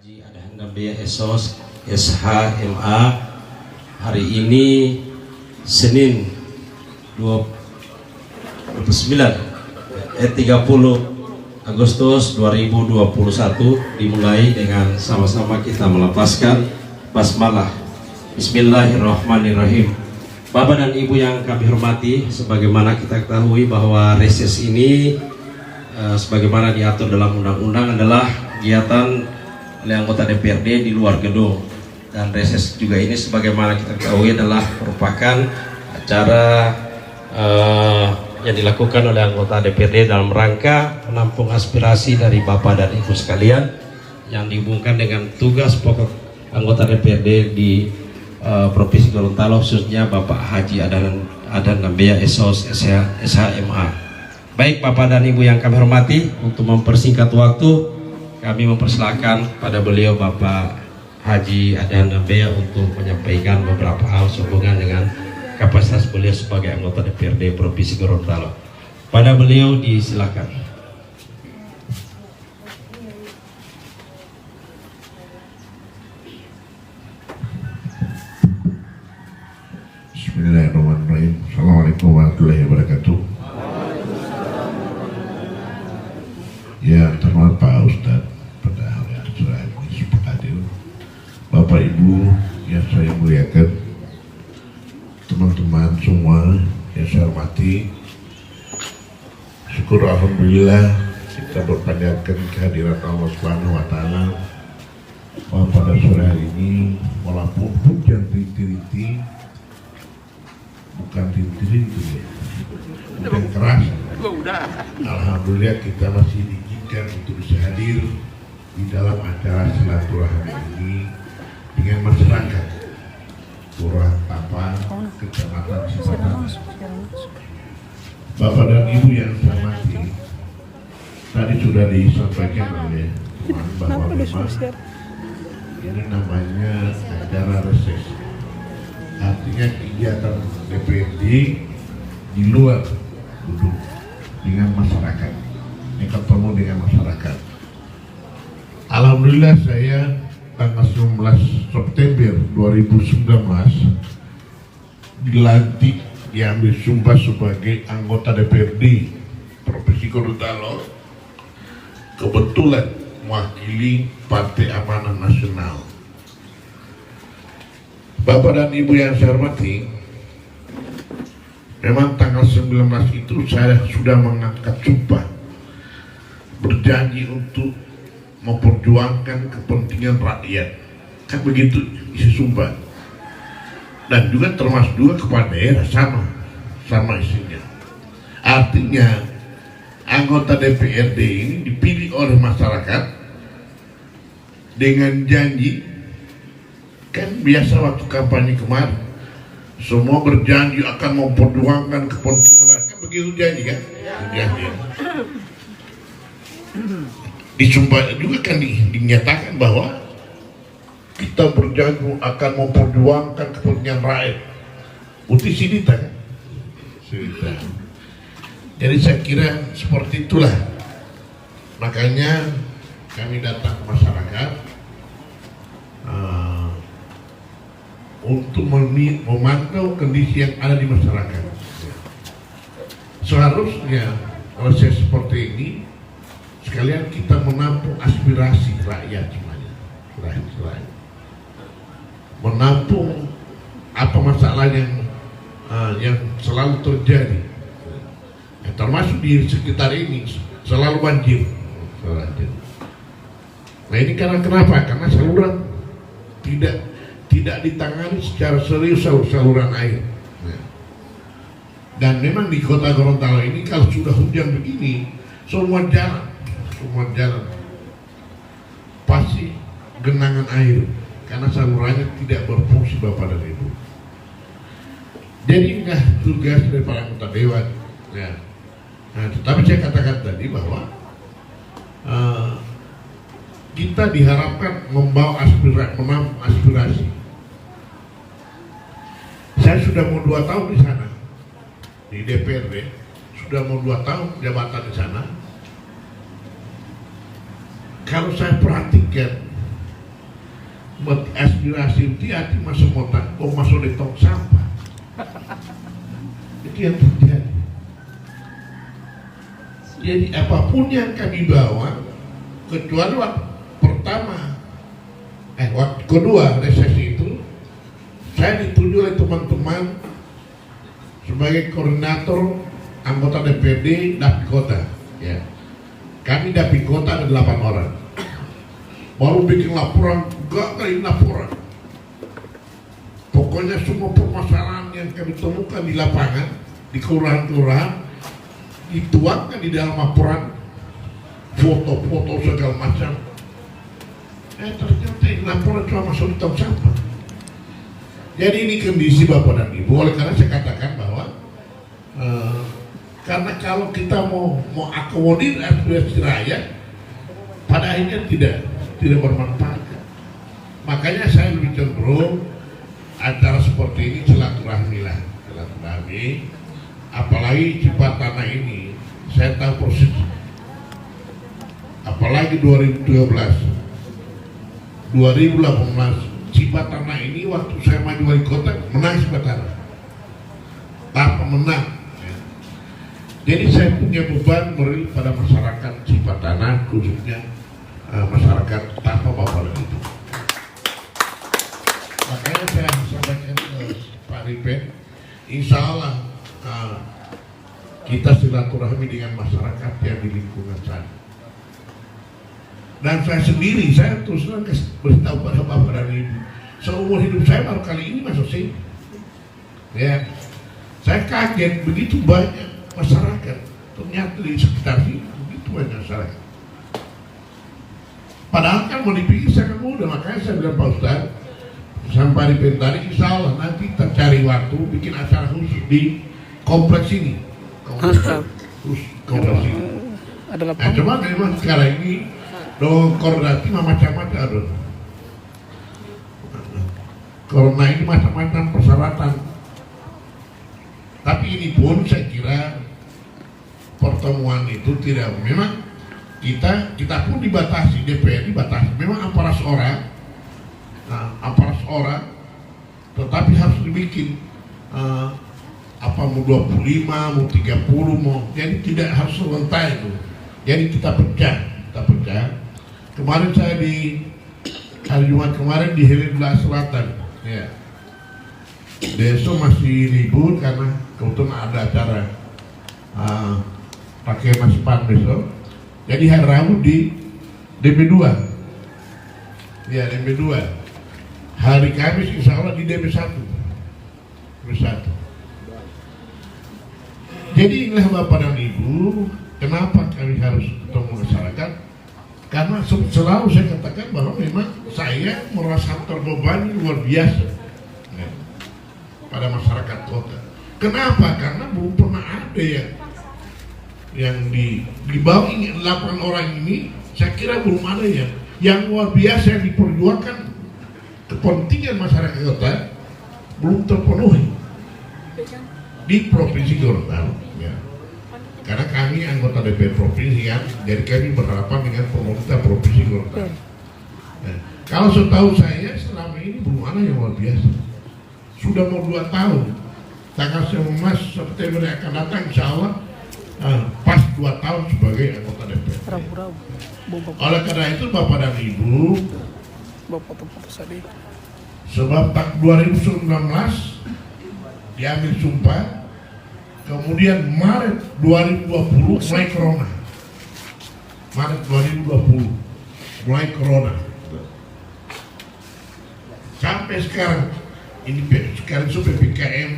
Haji Adhan Nabiya Esos SHMA hari ini Senin 30 Agustus 2021 dimulai dengan sama-sama kita melafazkan basmalah. Bismillahirrahmanirrahim. Bapak dan Ibu yang kami hormati, sebagaimana kita ketahui bahwa reses ini sebagaimana diatur dalam undang-undang adalah kegiatan oleh anggota DPRD di luar gedung, dan reses juga ini sebagaimana kita ketahui adalah merupakan acara yang dilakukan oleh anggota DPRD dalam rangka menampung aspirasi dari Bapak dan Ibu sekalian yang dihubungkan dengan tugas pokok anggota DPRD di Provinsi Gorontalo, khususnya Bapak Haji Adhan Nabiya Esos SHMA. Baik Bapak dan Ibu yang kami hormati, untuk mempersingkat waktu kami mempersilakan pada beliau Bapak Haji Adhan Nabiya untuk menyampaikan beberapa hal sehubungan dengan kapasitas beliau sebagai anggota DPRD Provinsi Gorontalo. Pada beliau disilakan. Bismillahirrahmanirrahim. Assalamualaikum warahmatullahi wabarakatuh. Ya, terhormat Pak Ustadz, pada hari acara ini hadir, Bapak Ibu yang saya muliakan, teman-teman semua yang saya hormati, syukur alhamdulillah kita berpanjatkan kehadiran Allah Subhanahu wa Ta'ala bahwa pada sore hari ini walaupun hujan rintik-rintik, bukan rintik-rintik, hujan keras, alhamdulillah kita masih diizinkan untuk bisa hadir di dalam acara silaturahmi ini dengan masyarakat Kelurahan Tapang, Kecamatan Cipatat. Bapak dan Ibu yang saya hormati, tadi sudah disampaikan oleh teman bahwa memang ini namanya acara reses, artinya kegiatan DPRD di luar gedung dengan masyarakat, ketemu dengan masyarakat. Alhamdulillah saya tanggal 19 September 2019 dilantik, diambil sumpah sebagai anggota DPRD Provinsi Gorontalo, kebetulan mewakili Partai Amanah Nasional. Bapak dan Ibu yang saya hormati, memang tanggal 19 itu saya sudah mengangkat sumpah, berjanji untuk memperjuangkan kepentingan rakyat, kan begitu isi sumpah, dan juga termasuk juga kepada daerah, sama isinya. Artinya anggota DPRD ini dipilih oleh masyarakat dengan janji, kan biasa waktu kampanye kemarin semua berjanji akan memperjuangkan kepentingan rakyat, begitu janji kan? Janji. Disumpah juga kan dinyatakan bahwa kita berjanji akan memperjuangkan kepentingan rakyat. Putih Sidita kan? Sidita. Jadi saya kira seperti itulah. Makanya kami datang ke masyarakat untuk memantau kondisi yang ada di masyarakat. Seharusnya kalau saya seperti ini, sekalian kita menampung aspirasi rakyat semuanya, rakyat. Menampung apa masalah yang selalu terjadi, termasuk di sekitar ini selalu banjir. Nah ini karena kenapa? Karena saluran tidak ditangani secara serius saluran air. Dan memang di kota Gorontalo ini kalau sudah hujan begini, semua jalan pasti genangan air karena salurannya tidak berfungsi, Bapak dan Ibu. Jadi enggak tugas dari para anggota dewan ya. Nah, tetapi saya katakan tadi bahwa kita diharapkan membawa aspirasi. Saya sudah mau 2 tahun di sana di DPRD, sudah mau 2 tahun jabatan di sana. Kalau saya perhatikan aspirasi itu hati masuk otak, masuk di tong sampah. Itu yang terjadi. Jadi apapun yang kami bawa, kecuali waktu pertama, waktu kedua resesi itu, saya ditunjuk oleh teman-teman sebagai koordinator anggota DPD Dapil Kota. Ya. Kami Dapil Kota ada 8 orang. Baru bikin laporan, gak kali laporan. Pokoknya semua permasalahan yang kami temukan di lapangan, di kelurahan-kelurahan, dituangkan di dalam laporan, foto-foto segala macam. Ternyata ini laporan cuma masuk di tong sampah. Jadi ini kondisi Bapak dan Ibu. Oleh karena saya katakan bahwa karena kalau kita mau akomodir aspirasi rakyat, pada akhirnya tidak bermanfaat. Makanya saya lebih cenderung acara seperti ini silaturahmi. Apalagi Cipatana ini, saya tahu persis. Apalagi 2018, Cipatana ini waktu saya maju wali kota menang Cipatana, tanpa menang. Jadi saya punya beban beri pada masyarakat Cipatana, khususnya masyarakat tanpa Bapak dan Ibu. Makanya saya sampaikan ke Pak Ripen, insya Allah kita silaturahmi dengan masyarakat yang di lingkungan saya. Dan saya sendiri, saya terus terang beritahu pada Bapak dan Ibu, seumur hidup saya baru kali ini masuk sini. Ya, saya kaget begitu banyak masyarakat, ternyata di sekitar sini begitu banyak masyarakat. Padahal kan mau dipikir sangat mudah, makanya saya bilang Pak Ustaz, sampai di Pentari, insya Allah nanti kita cari waktu bikin acara khusus di kompleks ini. Kompleks ini. Nah, cuma memang sekarang ini koordinasi macam-macam. Corona ini macam-macam persyaratan. Tapi ini pun saya kira pertemuan itu tidak, memang kita pun dibatasi, DPR dibatasi. Memang aparat orang, tetapi harus dibikin mau 25, mau 30, mau, jadi tidak harus serentak itu. Jadi kita pecah. Kemarin saya di hari Jumat kemarin di Helena Selatan, ya. Besok masih libur karena kebetulan ada acara pakai maspan besok. Jadi hari Rabu di DP2, ya DP2. Hari Kamis insya Allah di DP1. Jadi inilah Bapak dan Ibu, kenapa kami harus ketemu masyarakat? Karena selalu saya katakan bahwa memang saya merasa terbebani luar biasa ya, pada masyarakat kota. Kenapa? Karena belum pernah ada yang di bawah 8 orang ini, saya kira belum ada yang luar biasa yang diperjuangkan kepentingan masyarakat kota belum terpenuhi di Provinsi Gorontalo. Ya. Karena kami anggota DPR Provinsi kan, jadi kami berharapan dengan pemerintah Provinsi Gorontalo. Nah, kalau setahu saya selama ini belum ada yang luar biasa. Sudah mau 2 tahun, tanggal 19 September yang akan datang insya Allah pas 2 tahun sebagai anggota DPR. Oleh karena itu Bapak dan Ibu, sebab 2019 diambil sumpah, kemudian Maret 2020 mulai corona. Maret 2020 mulai corona. Sampai sekarang ini sekarang PPKM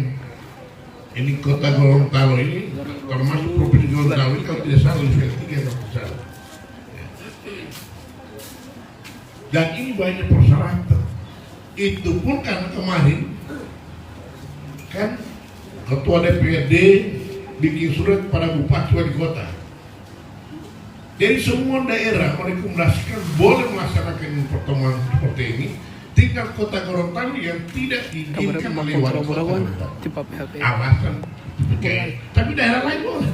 ini kota Gorontalo ini termasuk provinsi Gorontalo ini kalau tidak salah level 3 kalau tidak salah. Dan ini banyak persyaratan. Itu pun karena kemarin kan Ketua DPRD bikin surat kepada Bupati Wali Kota. Jadi semua daerah merekomendasikan boleh melaksanakan pertemuan seperti ini. Tinggal Kota Gorontalo yang tidak diizinkan oleh Wali Kota. Alasan. Tapi daerah lain boleh.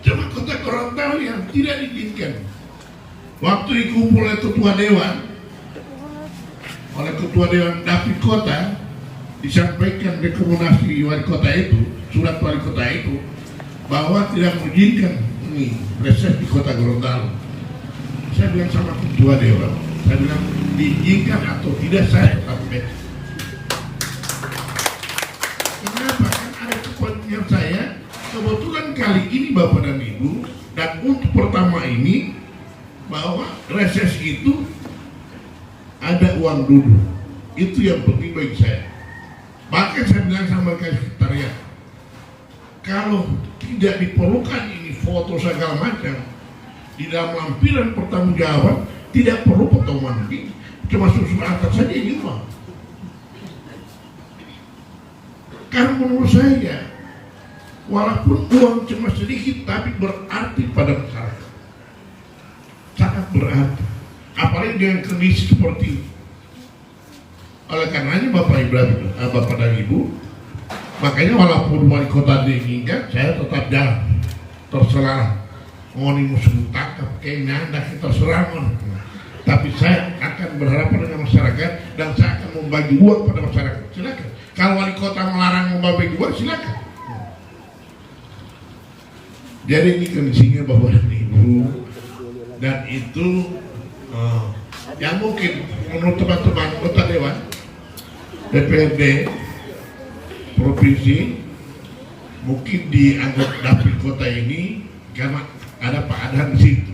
Cuma Kota Gorontalo yang tidak diizinkan. Waktu dikumpul oleh ketua dewan Dapil Kota, disampaikan rekomendasi wali kota itu, surat wali kota itu, bahwa tidak mengizinkan ini reses di Kota Gorontalo. Saya bilang sama ketua dewan, saya bilang diizinkan atau tidak saya sampai. Kenapa? Kan ada kepentingan saya. Kebetulan kali ini Bapak dan Ibu, dan untuk pertama ini bahwa reses itu ada uang dulu, itu yang penting bagi saya. Bahkan saya bilang sama sekretariat, kalau tidak diperlukan ini foto segala macam di dalam lampiran pertanggungjawaban, tidak perlu potongan ini, cuma susun atas saja ini uang. Karena menurut saya, walaupun uang cuma sedikit, tapi berarti pada masyarakat. Sangat berarti, apalagi dengan kondisi seperti ini. Oleh karenanya Bapak dan Ibu, makanya walaupun wali kota diinginkan, saya tetap jalan. Terserah mau musuh tangkap kayaknya anda terserah. Tapi saya akan berhadapan dengan masyarakat dan saya akan membagi uang pada masyarakat. Silakan. Kalau wali kota melarang membagi uang, silakan. Jadi ini kondisinya Bapak dan Ibu. Dan itu yang mungkin menurut teman-teman kota dewan, DPRD provinsi, mungkin dianggap dapil kota ini karena ada Pak Adhan di situ.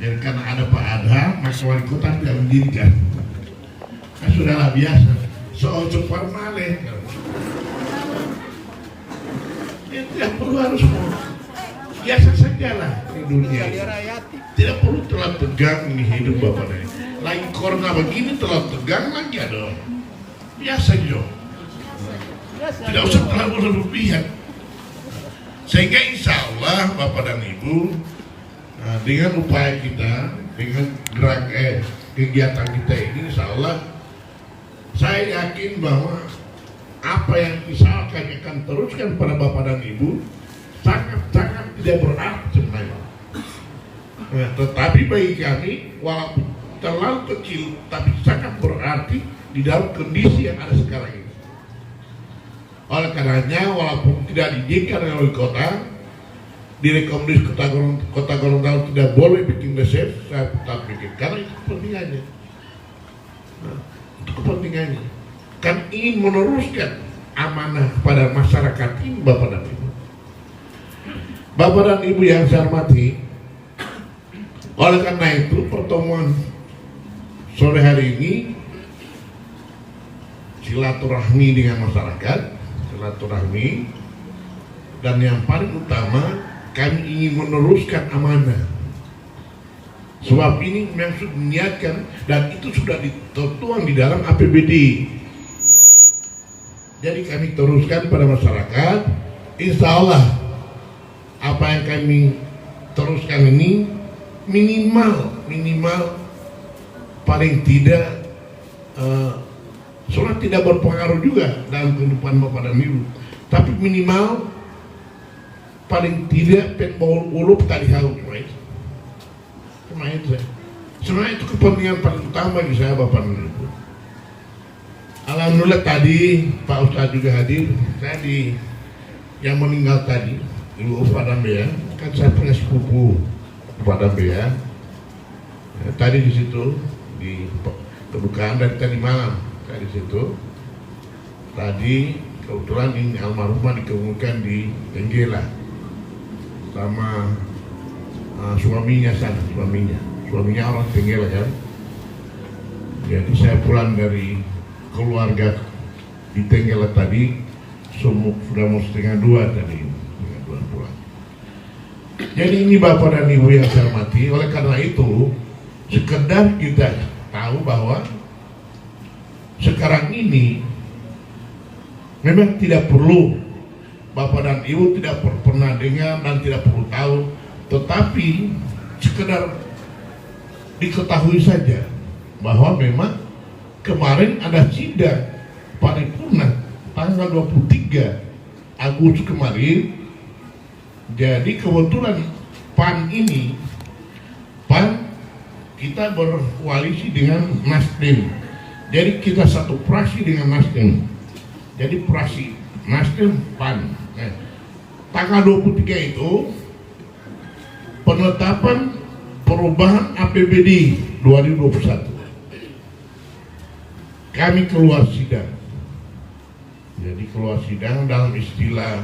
Jadi karena ada Pak Adhan, maka wali kota tidak mengizinkan. Kan sudahlah biasa. Soal formalnya, tidak perlu harus biasa saja lah di dunia. Tidak perlu terlalu tegang ini hidup Bapak dan Ibu. Lagi corona begini terlalu tegang lagi ada. Biasa jo. Tidak usah terlalu berlebihan. Sehingga insya Allah Bapak dan Ibu, dengan upaya kita, dengan gerak kegiatan kita ini, insya Allah saya yakin bahwa apa yang misalkan akan teruskan pada Bapak dan Ibu sangat-sangat tidak berarti sebenarnya. Nah, tetapi bagi kami walaupun terlalu kecil tapi sangat berarti di dalam kondisi yang ada sekarang ini. Oleh karenanya walaupun tidak diizinkan oleh wali kota, direkomendasi Kota Gorontalo tidak boleh bikin reses, saya tetap bikin karena itu kepentingannya. Nah, itu kepentingannya. Kan ingin meneruskan amanah pada masyarakat ini Bapak dan Ibu. Bapak dan Ibu yang saya hormati, oleh karena itu pertemuan sore hari ini silaturahmi dengan masyarakat, silaturahmi, dan yang paling utama kami ingin meneruskan amanah. Sebab ini memang sudah diniatkan dan itu sudah dituang di dalam APBD. Jadi kami teruskan pada masyarakat, insya Allah apa yang kami teruskan ini minimal paling tidak soalnya tidak berpengaruh juga dalam kehidupan Bapak dan Ibu, tapi minimal paling tidak penbaul ulup tadi harus sebenarnya itu kepentingan paling utama bagi saya Bapak dan Ibu. Alhamdulillah tadi Pak Ustadz juga hadir. Saya di yang meninggal tadi Ibu Pak Dambe, kan saya punya sepupu Pak Dambe ya. Tadi di situ di kedukaan dari tadi malam saya di situ. Tadi kebetulan ini almarhumah dikemukakan di Tenggela sama suaminya sana, suaminya orang Tenggela kan. Jadi saya pulang dari keluarga di Tenggela tadi sudah mau 1:30 tadi, 1:30 pulang. Jadi ini Bapak dan Ibu yang saya hormati, oleh karena itu sekedar kita tahu bahwa sekarang ini memang tidak perlu Bapak dan Ibu tidak pernah dengar dan tidak perlu tahu, tetapi sekedar diketahui saja bahwa memang kemarin ada sidang paripurna tanggal 23 Agustus kemarin. Jadi kebetulan PAN ini PAN kita berkoalisi dengan Nasdem. Jadi kita satu fraksi dengan Nasdem. Jadi fraksi Nasdem PAN. Tanggal 23 itu penetapan perubahan APBD 2021. Kami keluar sidang. Jadi keluar sidang dalam istilah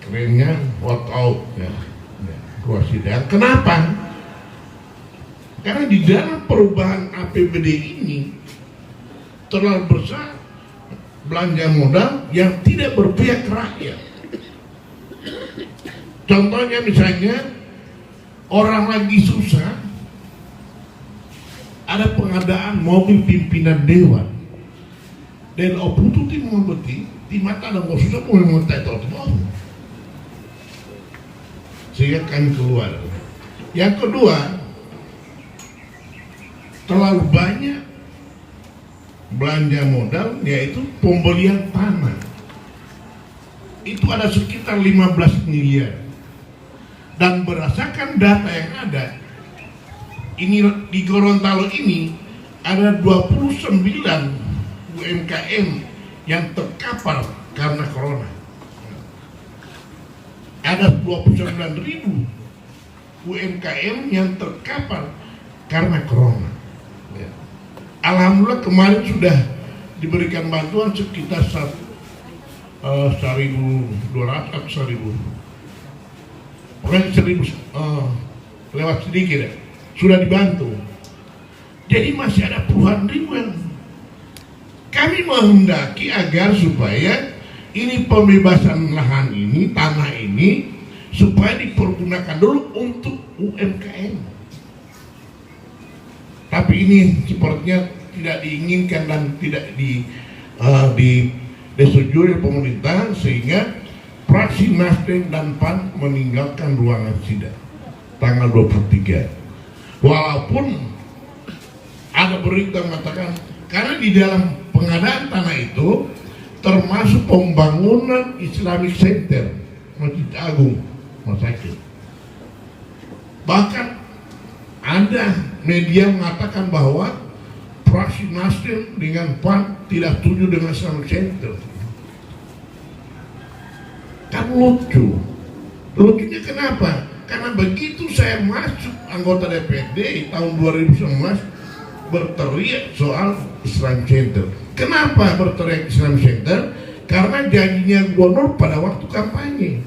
kerennya walk out ya. Keluar sidang. Kenapa? Karena di dalam perubahan APBD ini terlalu besar belanja modal yang tidak berpihak ke rakyat. Contohnya misalnya orang lagi susah, ada pengadaan mobil pimpinan dewan dan oputu ti mau beti di mata dan susah mau mentai itu sehingga kami keluar. Yang kedua, terlalu banyak belanja modal, yaitu pembelian tanah. Itu ada sekitar 15 miliar. Dan berdasarkan data yang ada, ini di Gorontalo ini ada 29 UMKM yang terkapar karena corona. Ada 29.000 UMKM yang terkapar karena corona. Alhamdulillah kemarin sudah diberikan bantuan sekitar 1.200 atau 1.000, pokoknya 1.000 lewat sedikit ya, sudah dibantu. Jadi masih ada puluhan ribu yang kami menghendaki agar supaya ini pembebasan lahan ini, tanah ini supaya dipergunakan dulu untuk UMKM. Tapi ini sepertinya tidak diinginkan dan tidak disetujui oleh pemerintah, sehingga fraksi Nasdem dan PAN meninggalkan ruangan sidang tanggal 23. Walaupun ada berita mengatakan karena di dalam pengadaan tanah itu termasuk pembangunan Islamic Center Masjid Agung Masakin. Bahkan ada media mengatakan bahwa fraksi Nasdem dengan PAN tidak setuju dengan Islamic Center. Kan lucu. Lucunya kenapa? Karena begitu saya masuk anggota DPRD tahun 2019 berteriak soal Islamic Center. Kenapa berteriak Islamic Center? Karena janjinya gubernur pada waktu kampanye.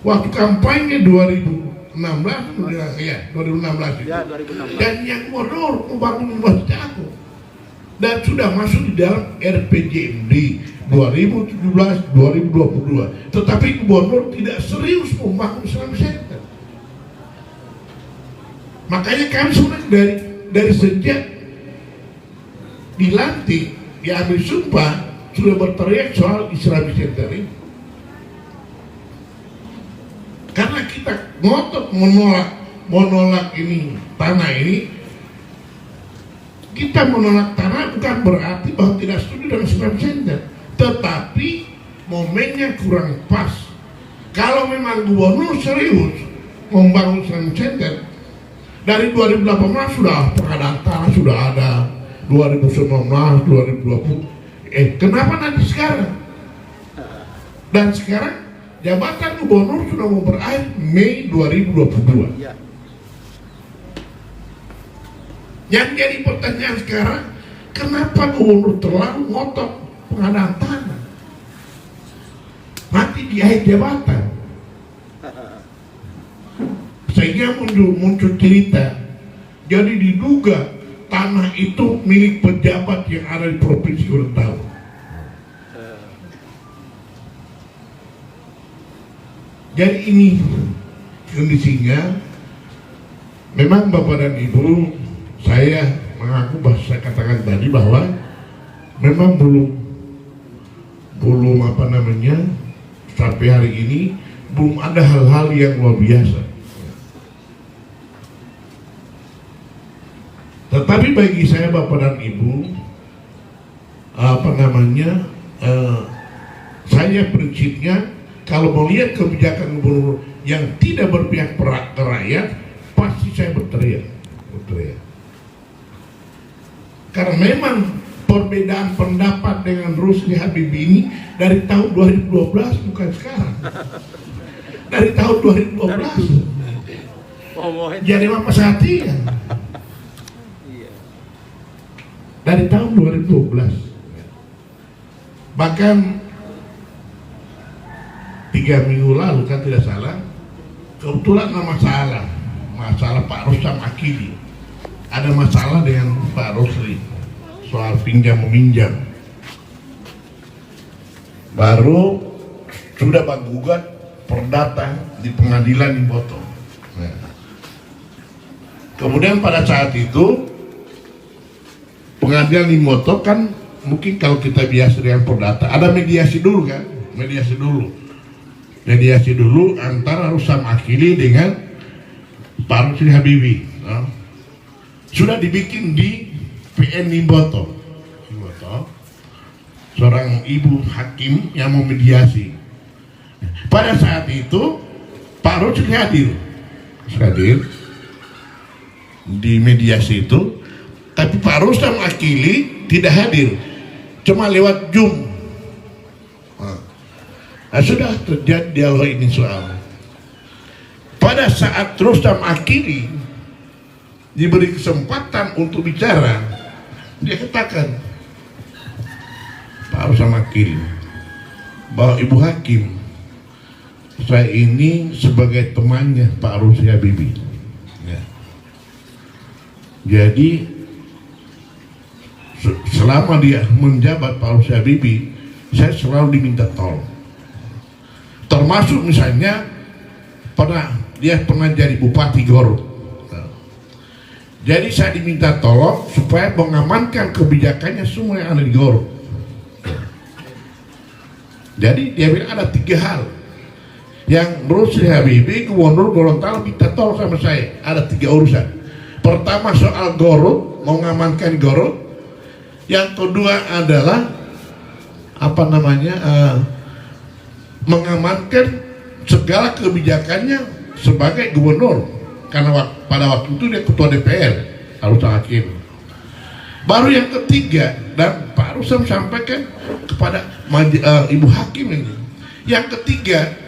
Waktu kampanye 2016 ya 2016 itu. Ya, 2016. Dan yang gubernur membangun Masjid Agung dan sudah masuk di dalam RPJMD 2017-2022. Tetapi gubernur tidak serius membangun Islamic Center. Makanya kami sebenarnya dari sejak dilantik, diambil sumpah, sudah berteriak soal Islamic Center ini. Karena kita ngotot menolak ini tanah ini. Kita menolak tanah bukan berarti bahwa tidak setuju dengan Islamic Center, tetapi momennya kurang pas. Kalau memang gubernur serius membangun Islamic Center, dari 2018 sudah pengadaan tanah sudah ada, 2019, 2020. Kenapa nanti sekarang? Dan sekarang jabatan gubernur sudah mau berakhir Mei 2022. Ya. Yang jadi pertanyaan sekarang, kenapa gubernur terlalu ngotot pengadaan tanah? Nanti di akhir jabatan. Sehingga muncul cerita, jadi diduga tanah itu milik pejabat yang ada di Provinsi Gorontalo. Jadi ini kondisinya. Memang Bapak dan Ibu, saya mengaku bahwa saya katakan tadi bahwa memang belum sampai hari ini belum ada hal-hal yang luar biasa. Tetapi bagi saya Bapak dan Ibu, saya prinsipnya kalau melihat kebijakan gubernur yang tidak berpihak ke rakyat, pasti saya berteriak. Karena memang perbedaan pendapat dengan Rusli Habibie ini dari tahun 2012, bukan sekarang. Dari tahun 2012. Jadi apa hati ya? Dari tahun 2012. Bahkan 3 minggu lalu kan tidak salah, kebetulan ada masalah Pak Rustam Akili. Ada masalah dengan Pak Rusli soal pinjam meminjam. Baru sudah menggugat perdata di pengadilan di Boto. Kemudian pada saat itu pengadilan di Boto kan mungkin kalau kita biasa dengan perdata ada mediasi dulu kan, mediasi dulu antara Rustam Akili dengan Pak Rusli Habibie. Sudah dibikin di PN Nimboto, seorang ibu hakim yang memediasi. Pada saat itu Pak Rusli hadir di mediasi itu, tapi Pak Rustam Akili tidak hadir, cuma lewat Zoom. Nah, sudah terjadi dialog ini soal. Pada saat Rustam Akili diberi kesempatan untuk bicara, dia katakan, Pak Rustam Akili, bahwa Ibu Hakim, saya ini sebagai temannya Pak Rusli Habibie. Ya. Jadi selama dia menjabat Pak Rusli Habibie, saya selalu diminta tolong. Termasuk misalnya dia pernah jadi Bupati Garut. Jadi saya diminta tolong supaya mengamankan kebijakannya semua yang ada di Garut. Jadi dia bilang ada 3 hal yang Rusli Habibie, Gubernur Gorontalo minta tolong sama saya. Ada 3 urusan. Pertama soal Garut, mengamankan Garut. Yang kedua adalah mengamankan segala kebijakannya sebagai gubernur. Karena pada waktu itu dia ketua DPR, Rustam Hakim. Baru yang ketiga, dan Pak Rustam sampaikan kepada Ibu Hakim ini. Yang ketiga,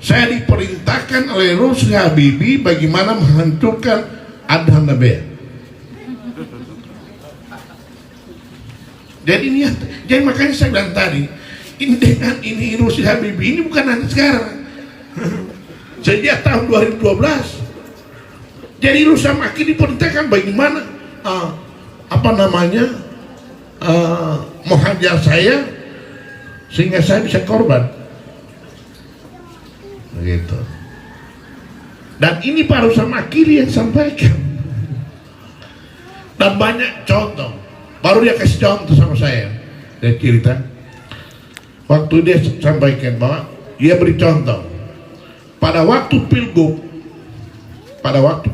saya diperintahkan oleh Rusli Habibie bagaimana menghancurkan Adhan Nabea. Jadi makanya saya bilang tadi, ini Rusli Habibie ini bukan nanti sekarang. Sejak tahun 2012. Jadi Rustam Akili diperintahkan bagaimana menghajar saya sehingga saya bisa korban. Begitu. Dan ini Pak Rustam Akili yang sampaikan. Dan banyak contoh. Baru dia kasih contoh sama saya. Dia cerita. Waktu dia sampaikan bahwa dia beri contoh. Pada waktu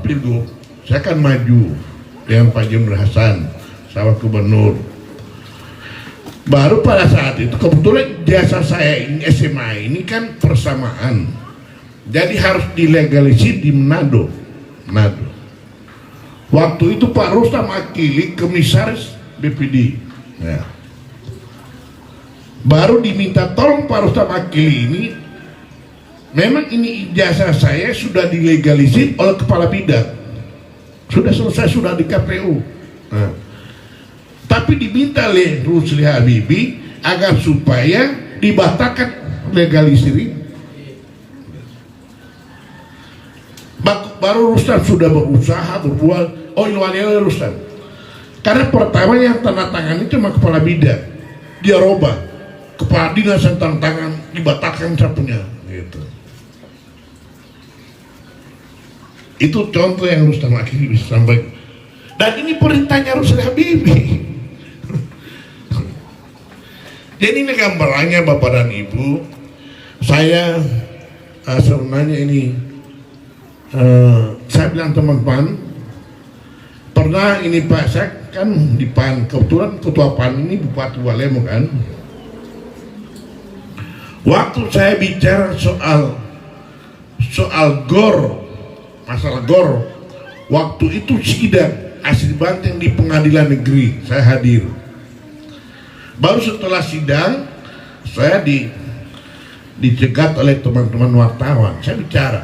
pilgub, saya akan maju dengan Pak Jumr Hasan, sahabat gubernur. Baru pada saat itu kebetulan jasa saya ini SMA ini kan persamaan, jadi harus dilegalisir di Manado. Waktu itu Pak Rustam Akili komisaris BPD. Ya. Baru diminta tolong Pak Rustam Akili ini. Memang ini ijazah saya sudah dilegalisir oleh kepala bidang, sudah selesai, sudah di KPU. Nah, tapi diminta oleh Rusli Habibie agar supaya dibatalkan legalisir ini. Baru Rustam sudah berusaha berbuat. Oh, ini Rustam. Karena pertama yang tanda tangan itu cuma kepala bidang, dia robah kepala dinas yang tanda tangan dibatalkan sapunya. Gitu. Itu contoh yang Rustam Akili bisa sampaikan. Dan ini perintahnya Rusli Habibie. Jadi ini gambarannya Bapak dan Ibu. Saya sebenarnya ini saya bilang teman-teman, pernah ini Pak, saya kan di PAN, kebetulan ketua PAN ini Bupati Walemo kan. Waktu saya bicara soal GOR, masalah GOR, waktu itu sidang Asri Banteng di pengadilan negeri, saya hadir. Baru setelah sidang, saya dicegat oleh teman-teman wartawan. Saya bicara.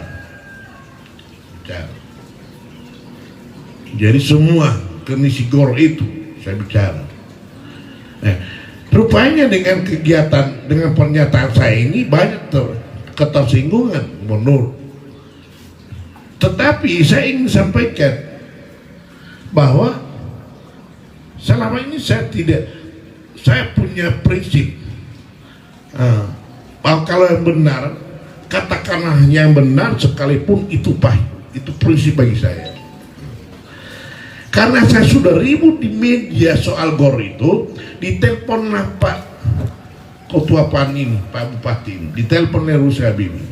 Jadi semua kondisi GOR itu saya bicara. Rupanya dengan kegiatan, dengan pernyataan saya ini banyak ketersinggungan menurut. Tetapi saya ingin sampaikan bahwa selama ini saya punya prinsip. Kalau yang benar, katakanlah yang benar sekalipun itu pahit. Itu prinsip bagi saya. Karena saya sudah ribut di media soal GOR itu, diteleponlah Pak Ketua PAN ini, Pak Bupati ini, diteleponnya Rusi Habibie,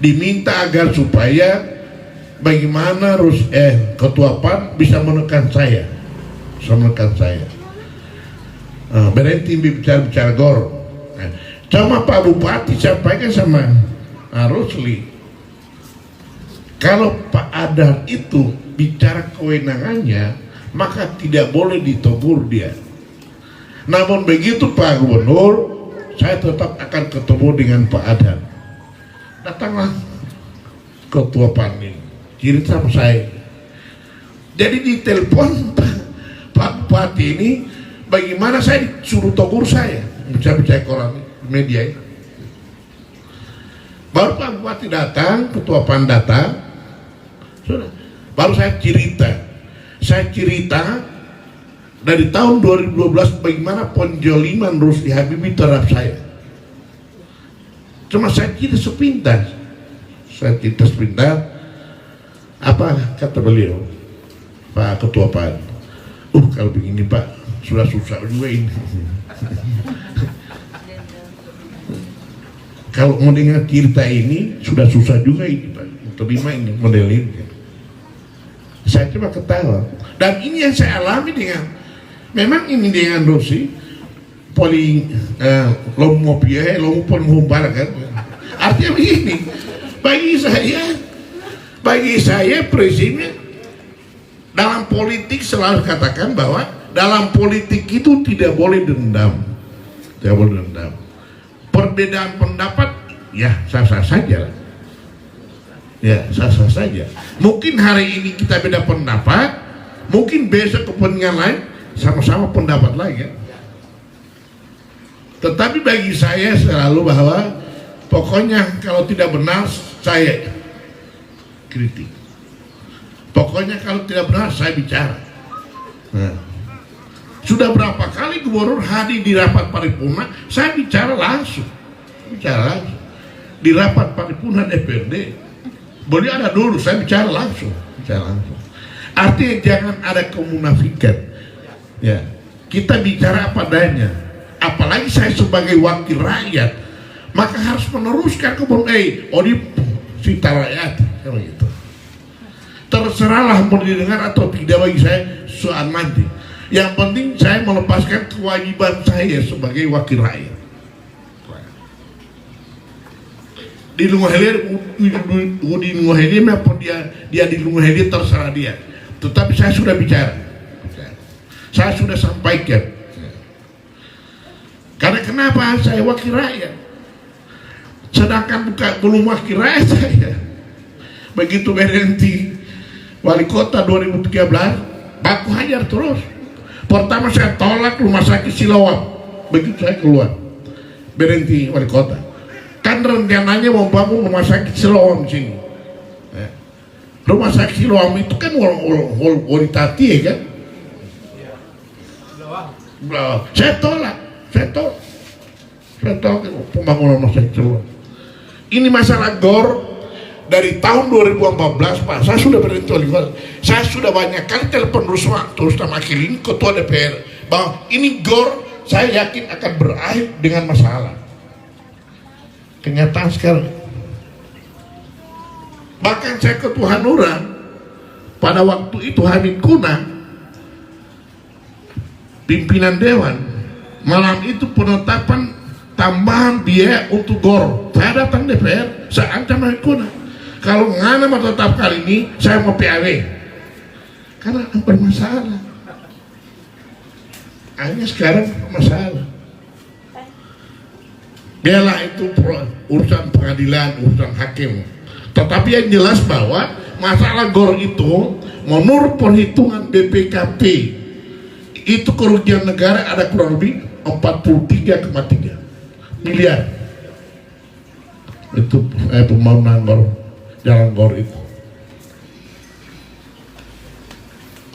diminta agar supaya bagaimana Ketua PAN bisa menekan saya, berhenti bicara GOR. Cuma Pak Bupati sampaikan sama Rusli, kalau Pak Adar itu bicara kewenangannya, maka tidak boleh ditegur dia. Namun begitu Pak Gubernur, saya tetap akan ketemu dengan Pak Adar. Datanglah Ketua PAN ini, cerita sama saya. Jadi ditelepon Pak Bupati ini, bagaimana saya disuruh tegur saya, bicara koran media ini. Baru Pak Bupati datang, Ketua PAN datang, sudah. Baru saya cerita dari tahun 2012 bagaimana penjoliman Rusli Habibie terhadap saya. Cuma saya cerita sepintas. Apa kata beliau, Pak Ketua PAN? Kalau begini Pak, sudah susah juga ini. Kalau mau dengar cerita ini, sudah susah juga ini Pak. Terima ini model ini. Saya coba ketawa, dan ini yang saya alami memang ini dengan Rusi lomo penghubungan kan. Artinya begini, bagi saya prinsipnya dalam politik selalu katakan bahwa dalam politik itu tidak boleh dendam. Perbedaan pendapat ya sah-sah saja. Mungkin hari ini kita beda pendapat, mungkin besok kepentingan lain sama-sama pendapat lagi kan? Tetapi bagi saya selalu bahwa pokoknya kalau tidak benar saya kritik, pokoknya kalau tidak benar saya bicara. Sudah berapa kali Gubernur hadir di rapat paripurna, saya bicara langsung di rapat paripurna DPRD. Beliau ada dulu, saya bicara langsung. Artinya jangan ada kemunafikan. Ya, kita bicara apa adanya. Apalagi saya sebagai wakil rakyat, maka harus meneruskan cita rakyat, gitu. Terserahlah mau didengar atau tidak bagi saya soal nanti. Yang penting saya melepaskan kewajiban saya sebagai wakil rakyat. Di Lunga Hilir maupun dia di Lunga Hilir terserah dia. Tetapi saya sudah bicara, saya sudah sampaikan. Karena kenapa saya wakil rakyat, sedangkan belum wakil rakyat saya. Begitu berhenti wali kota 2013, baku hajar terus. Pertama saya tolak rumah sakit Siloam, begitu saya keluar berhenti wali kota. Kan rencananya mau bangun rumah sakit Siloam sini. Rumah sakit Siloam itu kan kualitatif ya kan? Saya tolak pembangunan rumah sakit Siloam. Ini masalah GOR dari tahun 2014 Pak. Saya sudah berhenti wali kota. Saya sudah banyak kali telepon Rustam Akilin, Ketua DPR, bahwa ini GOR saya yakin akan berakhir dengan masalah. Kenyataan sekarang, bahkan saya Ketua Hanura pada waktu itu Hamid Kuna, pimpinan dewan, malam itu penetapan tambahan biaya untuk GOR. Saya datang DPR, saya ancam Haikuna, kalau ngana mau tetap kali ini saya mau PAW karena bermasalah. Hanya sekarang masalah. Biarlah itu urusan pengadilan, urusan hakim. Tetapi yang jelas bahwa masalah GOR itu menurut perhitungan BPKP itu kerugian negara ada kurang lebih 43,3 miliar. Itu pembangunan GOR, jalan GOR itu.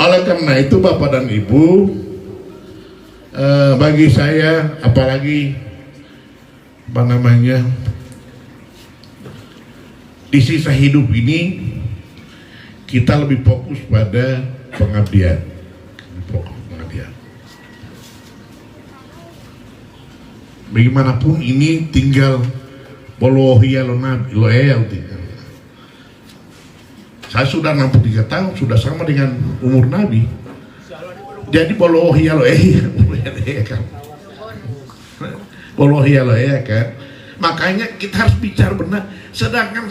Oleh karena itu Bapak dan Ibu, bagi saya apalagi di sisa hidup ini kita lebih fokus pada pengabdian. Bagaimanapun ini tinggal bolohiya lo nabi lo tinggal. Saya sudah 63 tahun, sudah sama dengan umur Nabi. Jadi bolohiya lo kan. Bolohiya lo kan. Makanya kita harus bicara benar. Sedangkan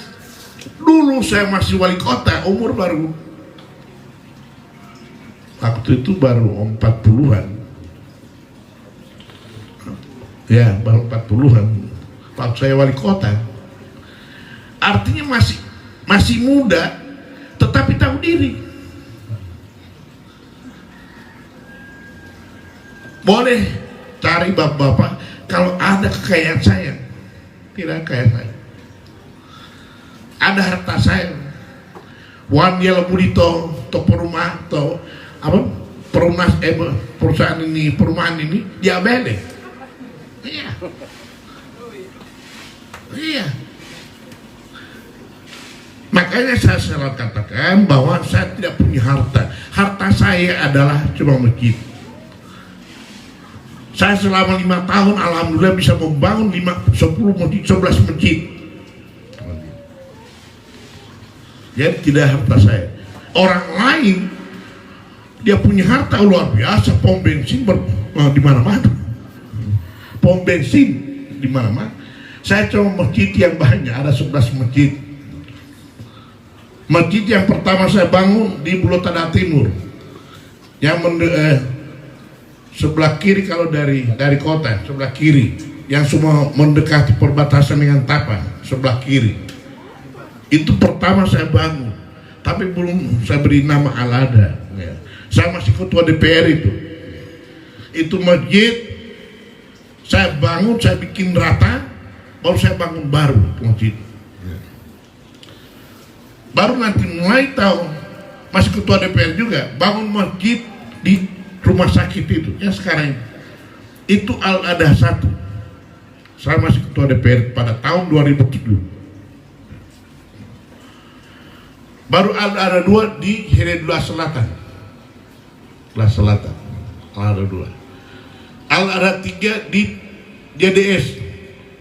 dulu saya masih wali kota, umur baru waktu itu baru 40-an. Ya, baru 40-an waktu saya wali kota. Artinya masih muda, tetapi tahu diri. Boleh cari bapak-bapak, kalau ada kekayaan saya, tidak kaya saya, ada harta saya, wan dia budito to perumah to apa perumas perusahaan ini, perumahan ini dia beli. Iya. Makanya saya selalu katakan bahwa saya tidak punya harta. Harta saya adalah cuma masjid. Saya selama 5 tahun alhamdulillah bisa membangun 10 masjid, 11 masjid. Jadi tidak harta saya. Orang lain dia punya harta luar biasa, pom bensin di mana-mana. Pom bensin di mana-mana. Saya cuma masjid yang banyak, ada 11 masjid. Masjid yang pertama saya bangun di Bulotada Timur, yang sebelah kiri kalau dari kota, sebelah kiri, yang semua mendekati perbatasan dengan Tapa, sebelah kiri. Itu pertama saya bangun, tapi belum saya beri nama Al-Ada. Ya. Saya masih ketua DPR itu. Itu masjid saya bangun, saya bikin rata, baru saya bangun baru masjid. Baru nanti mulai tahu, masih ketua DPR juga, bangun masjid di rumah sakit itu, yang sekarang itu Al-Ada 1. Saya masih ketua DPR pada tahun 2007. Baru Al-Ada 2 di Hiridula Selatan. Al-Ada 2. Al-Ada 3 di JDS,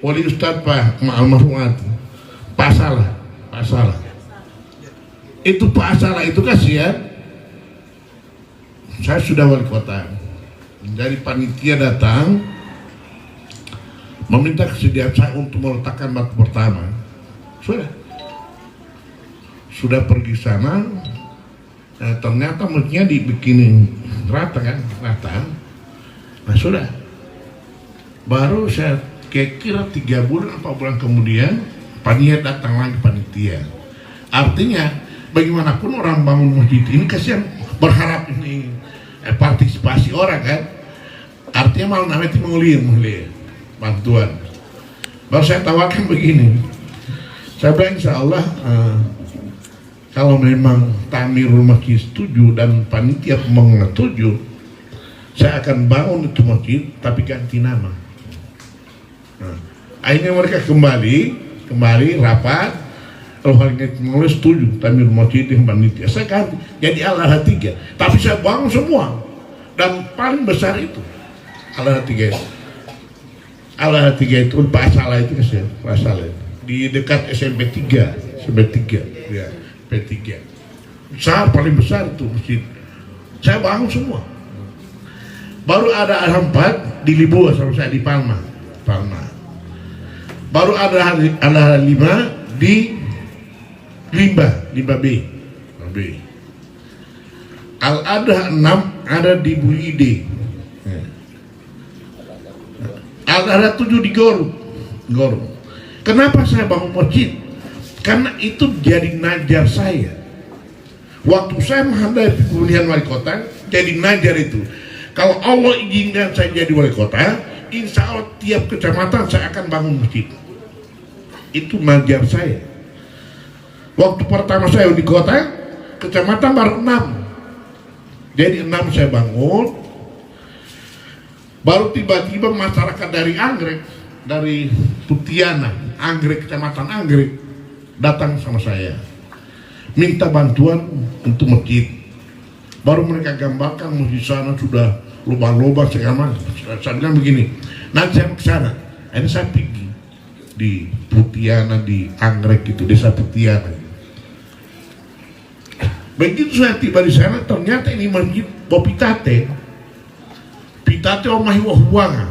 Wali Ustadz Pak Almarhum Pasalah. Itu Pak Salah itu kasihan. Saya sudah wali kota, dari panitia datang meminta kesediaan saya untuk meletakkan batu pertama. Sudah pergi sana, ternyata masjidnya dibikinin rata. Nah sudah, baru saya kira 3 bulan 4 bulan kemudian panitia datang lagi panitia. Artinya bagaimanapun orang bangun masjid ini kasihan, berharap ini partisipasi orang kan. Artinya malah namanya itu mengulir bantuan. Baru saya tawarkan begini, saya bilang insya Allah kalau memang tamirul masjid setuju dan panitia pembangunan setuju, saya akan bangun itu masjid tapi ganti nama. Akhirnya mereka kembali rapat. Kalau hal ini mulai setuju, tamir masjid yang panitia saya ganti jadi Al-Ada 3. Tapi saya bangun semua, dan paling besar itu Al-Ada 3 itu. Al-Ada 3 itu Pak Salah itu di dekat SMP 3 ya, P3 besar, paling besar itu masjid. Saya bangun semua. Baru ada Al-4 di Libua sama saya di Palma. Baru ada 5 di Limba B. Al-Adha 6 ada di Buide. Al-Adha 7 di Gor. Kenapa saya bangun masjid? Karena itu jadi najar saya. Waktu saya menghadapi pemilihan wali kota, jadi najar itu. Kalau Allah izinkan saya jadi wali kota, insya Allah tiap kecamatan saya akan bangun masjid. Itu najar saya. Waktu pertama saya di kota, kecamatan baru 6. Jadi 6 saya bangun. Baru tiba-tiba masyarakat dari Anggrek, dari Putiana, Anggrek, kecamatan Anggrek, datang sama saya. Minta bantuan untuk masjid. Baru mereka gambarkan masjid sana sudah lubang-lubang segala macam. Saya bilang begini, nanti saya ke sana. Ini saya pergi di Putiana, di Anggrek itu, desa Putiana. Begitu saya tiba di sana, ternyata ini masjid Pitate. Pitate omahi wahuanga.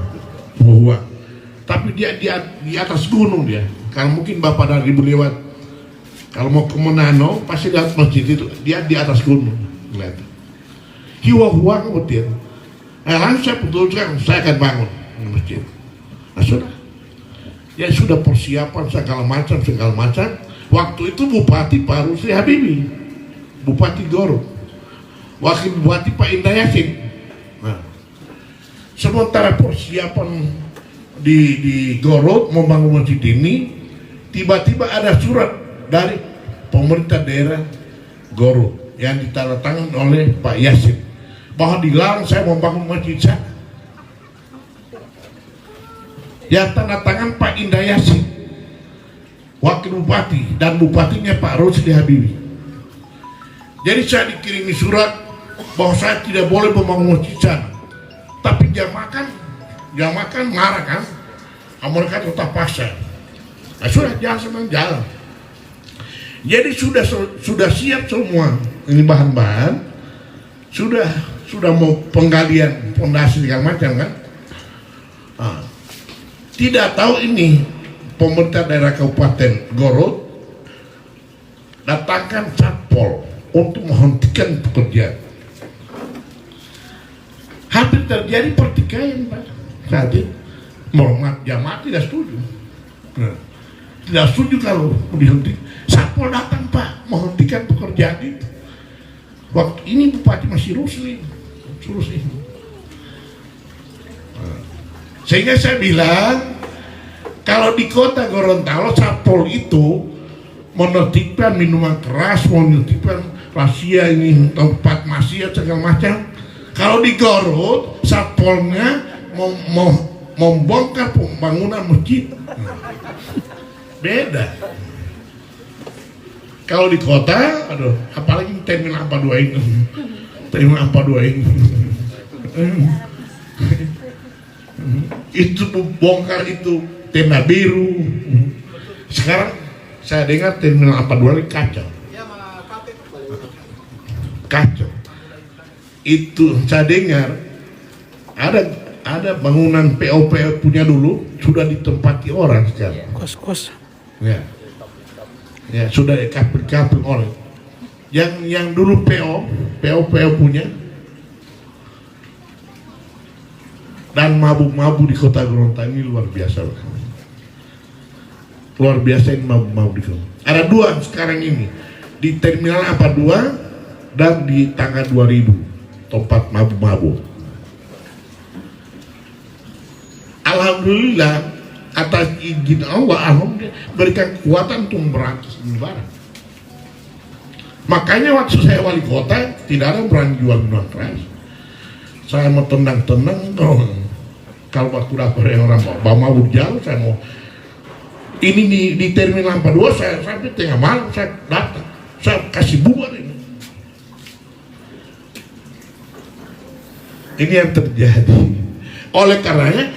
Tapi dia di atas gunung dia. Kalau mungkin Bapak dari Ibu lewat, kalau mau ke Manado pasti lihat masjid itu, dia di atas gunung. Lihat. Hiwa-huanga betul. Langsung saya putuskan saya akan bangun masjid. Nah sudah. Ya sudah persiapan segala macam. Waktu itu Bupati Pak Rusli Habibie. Bupati Goro, Wakil Bupati Pak Indah Yasin. Nah, sementara persiapan di Goro membangun masjid ini, tiba-tiba ada surat dari pemerintah daerah Goro yang ditandatangan oleh Pak Yasin bahwa dilarang saya membangun masjid sana. Yang tanda tangan Pak Indah Yasin, Wakil Bupati, dan Bupatinya Pak Rusli Habibie. Jadi saya dikirimi surat bahwa saya tidak boleh membangun masjid sana. Tapi jamaah kan marah kan, mereka tetap paksa. Nah, sudah jalan. Jadi sudah siap semua ini bahan-bahan, sudah mau penggalian fondasi segala macam kan. Nah, tidak tahu ini pemerintah daerah Kabupaten Goro datangkan satpol untuk menghentikan pekerjaan. Hampir terjadi pertikaian Pak. Saat itu Muhammad Jamaah tidak setuju. Tidak setuju kalau dihentikan. Satpol datang Pak menghentikan pekerjaan itu. Waktu ini Bupati masih Rusli. Sehingga saya bilang, kalau di kota Gorontalo satpol itu menertibkan minuman keras, menertibkan rahasia ini tempat maksiat segala macam. Kalau di Garut satpolnya mau membongkar pembangunan masjid. Beda. Kalau di kota, aduh, apalagi terminal 42 ini. Terminal 42 ini. Itu bongkar itu tenda biru. Sekarang saya dengar terminal 42 ini kacau. Itu saya dengar ada bangunan PO punya dulu sudah ditempati orang sekarang. Kos. Ya sudah dikapir orang. Yang dulu PO punya. Dan mabuk-mabuk di kota Gorontalo ini luar biasa. Luar biasa ini mabuk-mabuk di kota. Ada 2 sekarang ini di terminal 42 dan di tangga 2000 tempat mabuk-mabuk. Alhamdulillah atas izin Allah, alhamdulillah berikan kekuatan untuk memberantas barang. Makanya waktu saya wali kota tidak ada berani jual minuman keras. Saya mau tenang-tenang. Kalau waktu dapat orang bawa mabuk jauh, saya mau ini di terminal 42 saya sampai tengah malam saya datang, saya kasih bubar ini. Ini yang terjadi. Oleh karenanya,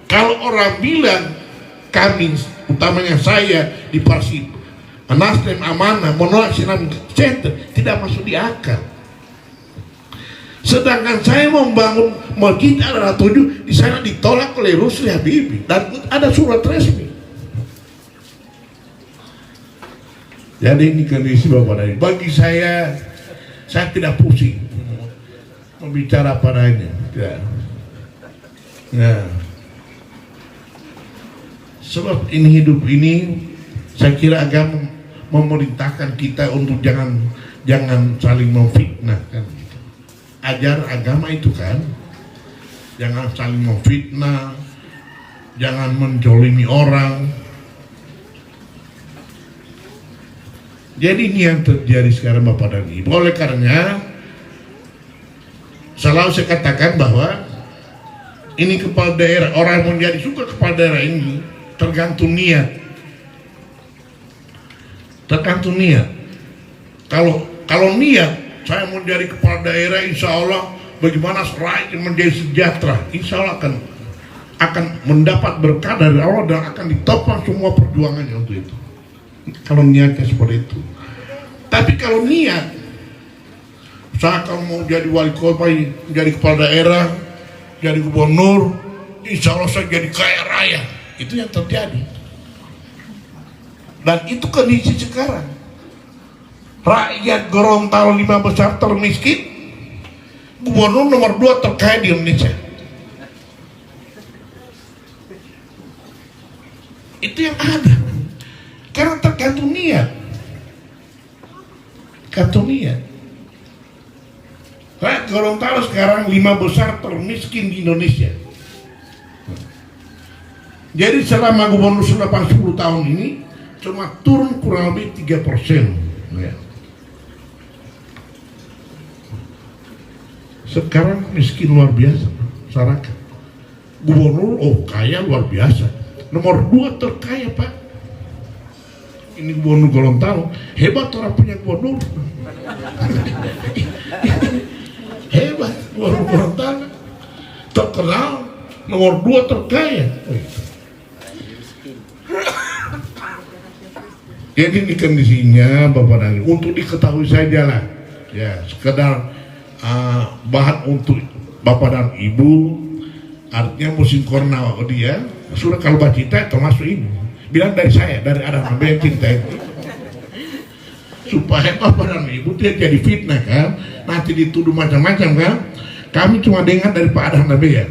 kalau orang bilang kami, utamanya saya di Parsi Nasdem Amanah menolak Sinam Center, tidak masuk di akal. Sedangkan saya membangun masjid ada 7 di sana ditolak oleh Rusli Habibie dan ada surat resmi. Jadi ini kondisi Bapak dan Ibu. Bagi saya tidak pusing membicara padanya. Ya. Ya. Sebab ini hidup ini, saya kira agama memerintahkan kita untuk jangan saling memfitnah kan. Ajar agama itu kan, jangan saling memfitnah, jangan menjolimi orang. Jadi ini yang terjadi sekarang Bapak dan Ibu. Oleh karenanya selalu saya katakan bahwa ini kepala daerah, orang yang menjadi suka kepala daerah ini tergantung niat. Tergantung niat. Kalau niat saya mau jadi kepala daerah, insya Allah bagaimana rakyat menjadi sejahtera, insya Allah akan mendapat berkah dari Allah dan akan ditopang semua perjuangannya untuk itu. Kalau niatnya seperti itu. Tapi kalau niat, saya kalau mau jadi wali kota, jadi kepala daerah, jadi gubernur, insya Allah saya jadi kaya raya. Itu yang terjadi. Dan itu kondisi sekarang. Rakyat Gorontalo 5 besar termiskin, gubernur nomor 2 terkaya di Indonesia. Itu yang ada. Karena tergantung niat. Tergantung niat. Rakyat Gorontalo sekarang 5 besar termiskin di Indonesia. Jadi selama gubernur sudah 10 tahun ini cuma turun kurang lebih 3%. Ya. Sekarang miskin luar biasa masyarakat. Gubernur kaya luar biasa. Nomor 2 terkaya Pak. Ini gubernur Gorontalo. Hebat orang punya gubernur. Hebat gubernur Gorontalo. Terkenal nomor 2 terkaya. Jadi ini kondisinya Bapak dan Ibu, untuk diketahui saja lah, ya sekedar bahan untuk Bapak dan Ibu. Artinya musim corona dia sudah kalau bacita termasuk ini, bilang dari saya, dari Adam Nabi yang cinta itu, supaya Bapak dan Ibu tidak jadi fitnah kan, nanti dituduh macam-macam kan. Kami cuma dengar dari Pak Adam Nabi ya,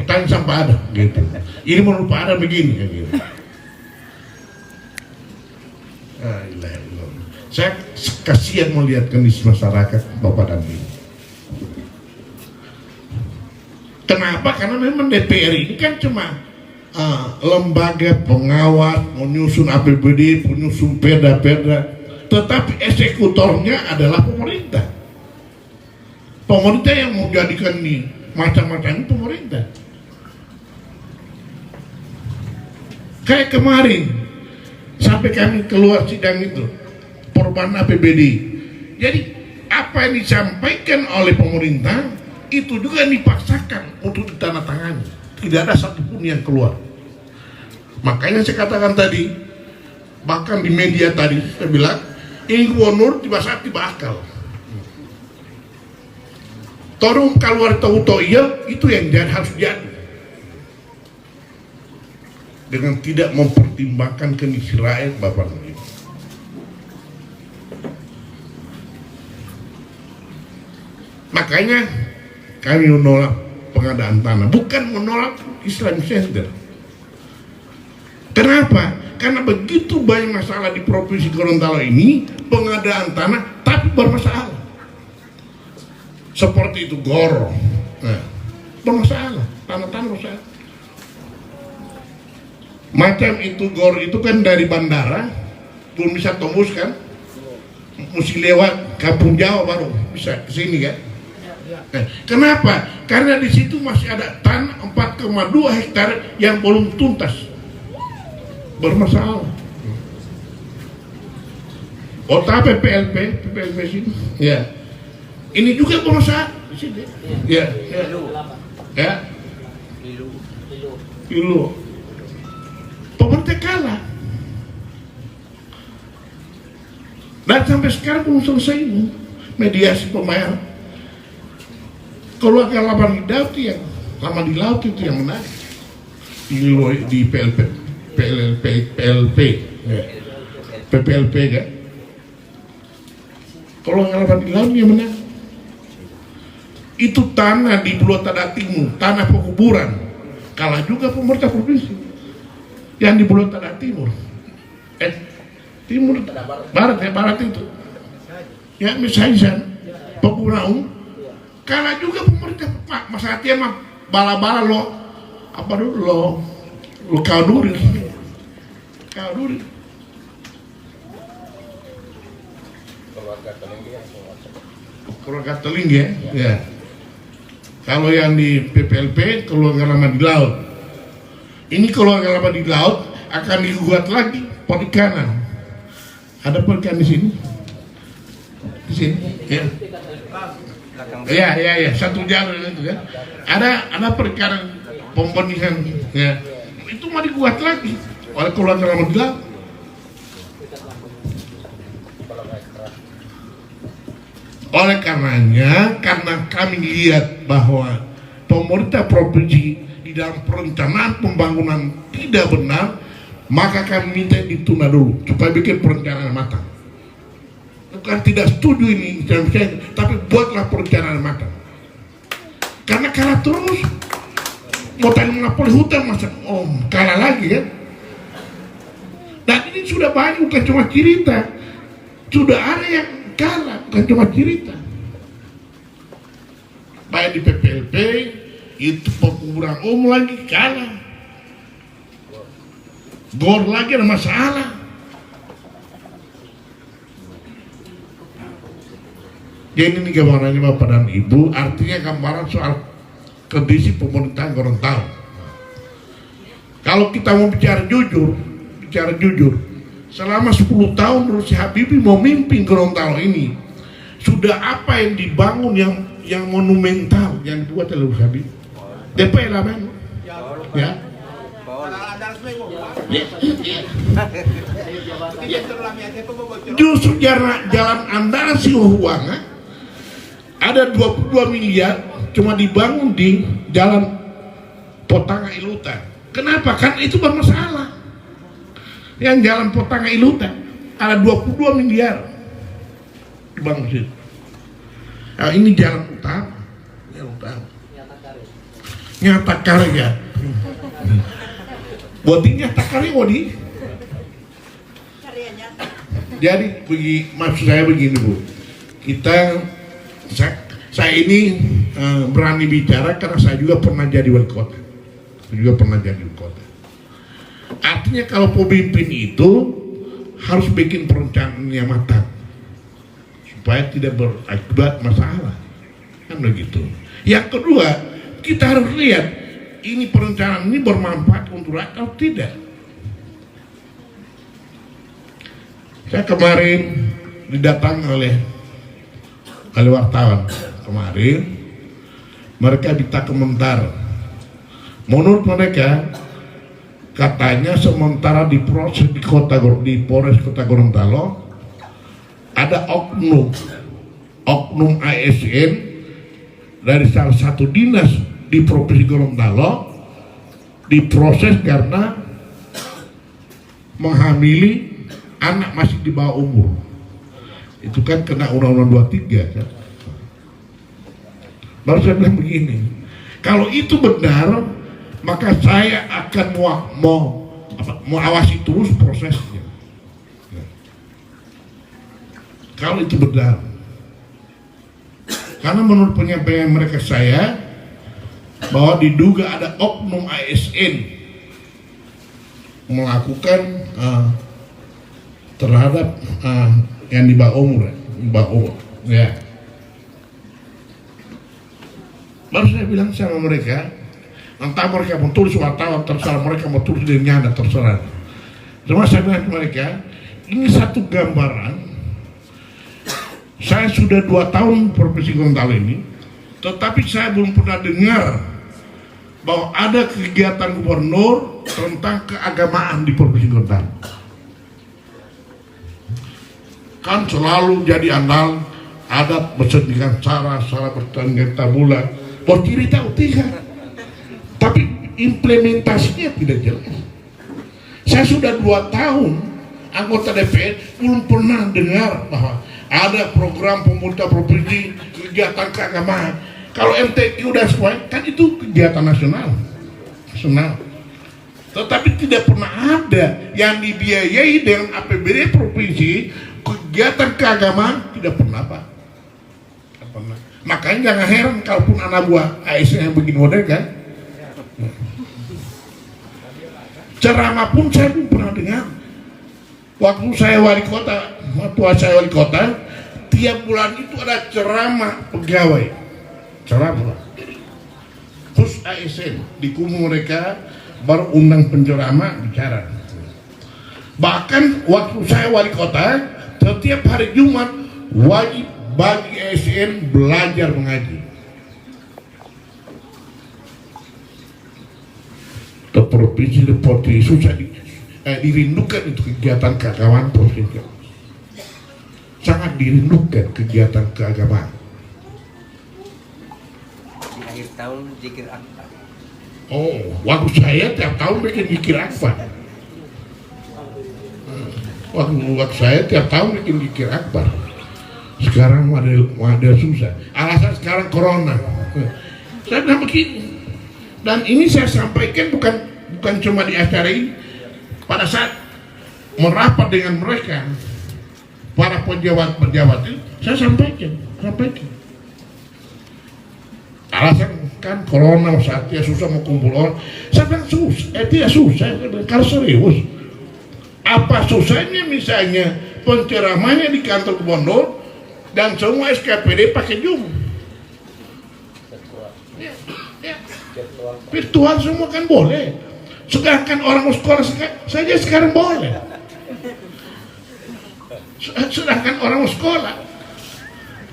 tanya sama Pak Adam gitu. Ini menurut Pak Adam begini kan gitu. Saya kasihan melihat kondisi masyarakat Bapak dan Ibu. Kenapa? Karena memang DPR ini kan cuma lembaga pengawas, menyusun APBD, menyusun perda-perda, tetapi eksekutornya adalah pemerintah. Pemerintah yang menjadikan ini macam-macam ini pemerintah. Kayak kemarin sampai kami keluar sidang itu perubahan APBD. Jadi apa yang disampaikan oleh pemerintah itu juga dipaksakan untuk ditandatangani. Tidak ada satupun yang keluar. Makanya saya katakan tadi, bahkan di media tadi saya bilang ini gubernur tiba saat tiba akal. Tolong keluar tahu-tahu iya, itu yang harus jadi. Dengan tidak mempertimbangkan kondisi rakyat Bapak dan Ibu. Makanya kami menolak pengadaan tanah, bukan menolak Islam Center. Kenapa? Karena begitu banyak masalah di Provinsi Gorontalo ini, pengadaan tanah tapi bermasalah. Seperti itu GOR, bermasalah, tanah-tanah bermasalah. Macam itu GOR itu kan dari bandara belum bisa tembus kan, mesti lewat Kampung Jawa baru bisa ke sini kan. Kenapa? Karena di situ masih ada tanah 4,2 hektar yang belum tuntas, bermasalah. Kota PPLP sini, ya. Ini juga bermasalah di sini, ya. Ya. Pilu. Pemerintah kalah. Dan sampai sekarang belum selesai ini mediasi pembayaran. Keluarga lama di laut yang lama di laut itu yang menarik di PLP, PLP, PLP, PPLP kan. Kalau nggak dapat di laut dia menang. Itu tanah di Pulau Tada Timur, tanah pekuburan, kalah juga pemerintah provinsi yang di Pulau Tada Timur. Timur, barat itu. Ya misalnya pekuburan kalah juga pemerintah. Pak Mas Hati mah bala-bala lo apa dulu lo kau duri. Keluarga Teling ya. Kalau yang di PPLP keluarga lama di laut. Ini keluarga lama di laut akan digugat lagi perikanan. Ada perikanan di sini? Di sini? Ya. Ya, satu jalur itu ya. Ada perikanan pembenihan ya. Itu mau digugat lagi oleh keluarga lama di laut. Oleh karenanya, karena kami lihat bahwa pemerintah provinsi di dalam perencanaan pembangunan tidak benar, maka kami minta ditunda dulu supaya bikin perencanaan matang. Bukan tidak setuju ini, tapi buatlah perencanaan matang. Karena kalah terus, mau tanya monopoli hutan masa kalah lagi kan? Dan ini sudah banyak, bukan cuma cerita, sudah ada yang kalah, bukan cuma cerita. Baik di PPLP itu pekuburan umum lagi kalah, gor lagi ada masalah. Jadi ini gambarannya Bapak dan Ibu, artinya gambaran soal kondisi pemerintahan Gorontalo. Kalau kita mau bicara jujur, selama 10 tahun Rusy Habibie mau mimpin Gorontalo ini, sudah apa yang dibangun yang monumental yang dibuat oleh Rusy Habibie? DP lah men, ya. Justru jalan Andara Siwahuanga ada 22 miliar cuma dibangun di jalan Potanga Iluta. Kenapa? Kan itu bermasalah. Yang jalan Potanga Iluta ada 22 miliar dibangun situ. Nah, ini jalan utama. Nyata karya. Buatin nyata karya Wadi. Jadi maksud saya begini Bu, saya ini berani bicara karena saya juga pernah jadi wali kota. Artinya kalau pemimpin itu harus bikin perencanaan yang matang supaya tidak berakibat masalah, kan begitu. Yang kedua, kita harus lihat ini perencanaan ini bermanfaat untuk rakyat atau tidak. Saya kemarin didatangi oleh wartawan kemarin, mereka minta komentar. Menurut mereka, katanya sementara diproses di Polres Kota Gorontalo ada oknum ASN dari salah satu dinas di Provinsi Gorontalo diproses karena menghamili anak masih di bawah umur. Itu kan kena Undang-Undang 23 kan. Baru saya bilang begini, kalau itu benar, maka saya akan mau awasi terus prosesnya. Kalau itu benar, karena menurut penyampaian mereka saya bahwa diduga ada oknum ASN melakukan terhadap yang di bawah umur, ya. Baru saya bilang sama mereka, entah mereka mau tulis wartawan terserah, mereka mau tulis di nyanda terserah. Cuma saya bilang ke mereka, ini satu gambaran. Saya sudah 2 tahun Provinsi Gorontalo ini, tetapi saya belum pernah dengar bahwa ada kegiatan gubernur tentang keagamaan di Provinsi Gorontalo. Kan selalu jadi andal adat bersendikan cara bertanding tabulan, bercerita utihan, tapi implementasinya tidak jelas. Saya sudah 2 tahun anggota DPR belum pernah dengar bahwa ada program pemerintah provinsi kegiatan keagamaan. Kalau MTQ udah semua kan itu kegiatan nasional. Tetapi tidak pernah ada yang dibiayai dengan APBD provinsi kegiatan keagamaan, tidak pernah Pak. Tidak pernah. Makanya jangan heran kalaupun anak buah ASN yang begini model kan. Ceramah pun saya belum pernah dengar. Waktu saya wali kota, tiap bulan itu ada ceramah pegawai, ceramah khusus ASN di kumuh mereka, baru undang penceramah bicara. Bahkan waktu saya wali kota, setiap hari Jumat wajib bagi ASN belajar mengaji. Provinsi seperti susah dirindukan itu kegiatan keagamaan provinsi. Sangat dirindukan kegiatan keagamaan. Di akhir tahun zikir akbar. Oh, waktu saya tiap tahun bikin zikir akbar. Waktu saya tiap tahun bikin zikir akbar. Sekarang ada susah. Alasan sekarang corona. Saya bilang begini. Dan ini saya sampaikan bukan cuma di acara ini. Pada saat merapat dengan mereka, para pejabat-pejabat itu, saya sampaikan. Alasan kan corona saatnya susah mau kumpul orang. Saya bilang tidak susah, kalau serius. Apa susahnya misalnya penceramahnya di kantor gubernur dan semua SKPD pakai Zoom. Virtual semua kan boleh. Sedangkan orang sekolah saja sekarang boleh. Sedangkan orang sekolah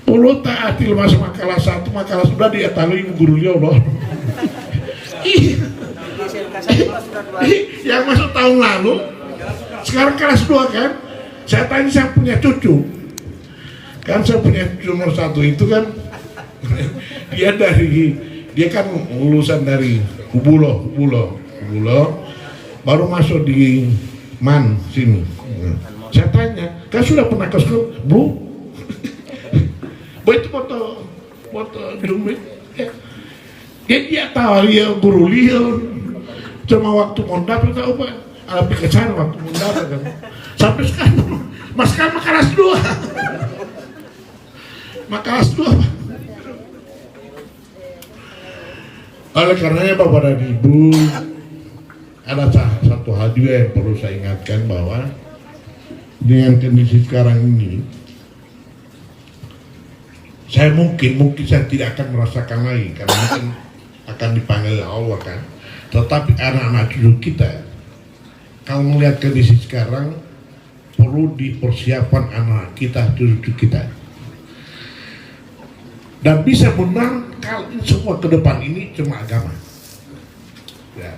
perlu taati masa makalah 1, makalah sudah dia tahu ibu gurunya Allah. Yang masuk tahun lalu, sekarang kelas 2 kan. Saya tanya, saya punya cucu. Kan saya punya cucu nomor 1 itu kan dia kan lulusan dari Kubulo, baru masuk di MAN sini. Saya tanya, kan sudah pernah ke sekolah? Belum. Itu foto Zoom. Dia tahu dia guru dia, cuma waktu mondar tahu Pak. Lebih ke sana waktu mondar kan. Sampai sekarang, mas sekarang kelas 2. Kelas 2. Oleh karenanya Bapak dan Ibu, ada satu hal juga yang perlu saya ingatkan bahwa dengan kondisi sekarang ini, saya mungkin saya tidak akan merasakan lagi karena mungkin akan dipanggil Allah kan. Tetapi anak-anak cucu kita, kalau melihat kondisi sekarang, perlu dipersiapkan anak kita, cucu kita. Dan bisa menang kalau semua ke depan ini cuma agama. Ya.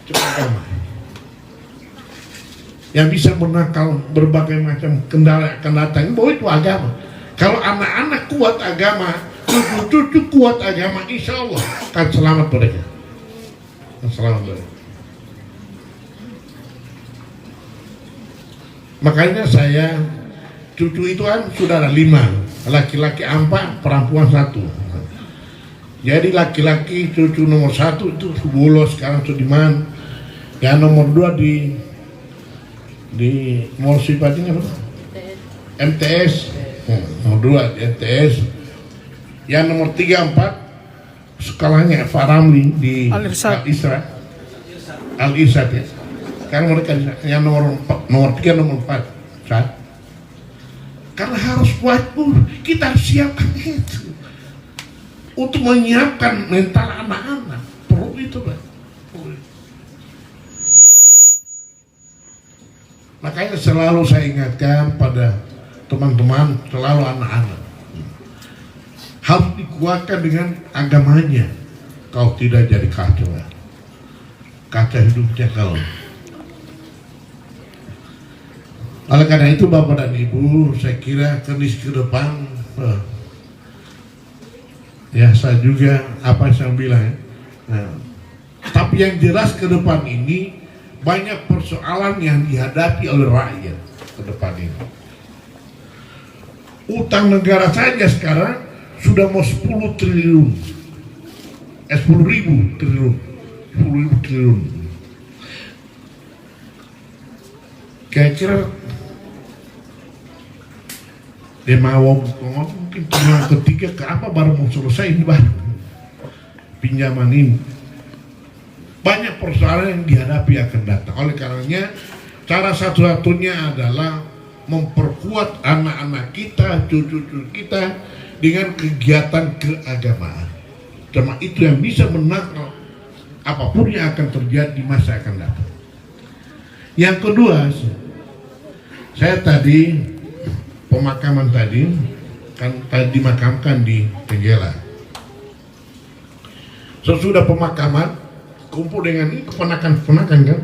Cuma agama. Yang bisa menangkal berbagai macam kendala akan datang, bahwa itu agama. Kalau anak-anak kuat agama, cucu-cucu kuat agama, insya Allah akan selamat mereka. Selamat mereka. Makanya saya, cucu itu kan sudah ada 5. Laki-laki 4, perempuan 1. Jadi laki-laki cucu nomor 1 itu Bulo sekarang Sudiman. Yang nomor 2 di Mall Sifatnya apa? MTS. Nomor 2 di MTS. Yang nomor 3, 4 sekolahnya Pak Ramli di Al-Irsad ya. Sekarang mereka yang nomor 3, nomor 4 saat. Karena harus buat kita harus siapkan itu untuk menyiapkan mental anak-anak. Perlu itu Pak. Makanya selalu saya ingatkan pada teman-teman, selalu anak-anak harus dikuatkan dengan agamanya. Kalau tidak jadi kacau, kacau hidupnya kalau. Oleh karena itu Bapak dan Ibu, saya kira kondisi ke depan, ya saya juga apa yang saya bilang. Tapi yang jelas ke depan ini banyak persoalan yang dihadapi oleh rakyat ke depan ini. Utang negara saja sekarang sudah mau 10 triliun. 10.000 triliun. 10.000 triliun. Kira-kira dia mau mungkin tahun ketiga ke apa baru mau selesai ini baru pinjaman ini. Banyak persoalan yang dihadapi akan datang. Oleh karenanya cara satu-satunya adalah memperkuat anak-anak kita, cucu-cucu kita dengan kegiatan keagamaan. Cuma itu yang bisa menangkal apapun yang akan terjadi di masa akan datang. Yang kedua, saya tadi pemakaman tadi kan tadi dimakamkan di Tenggela. Sesudah pemakaman kumpul dengan keponakan-keponakan kan,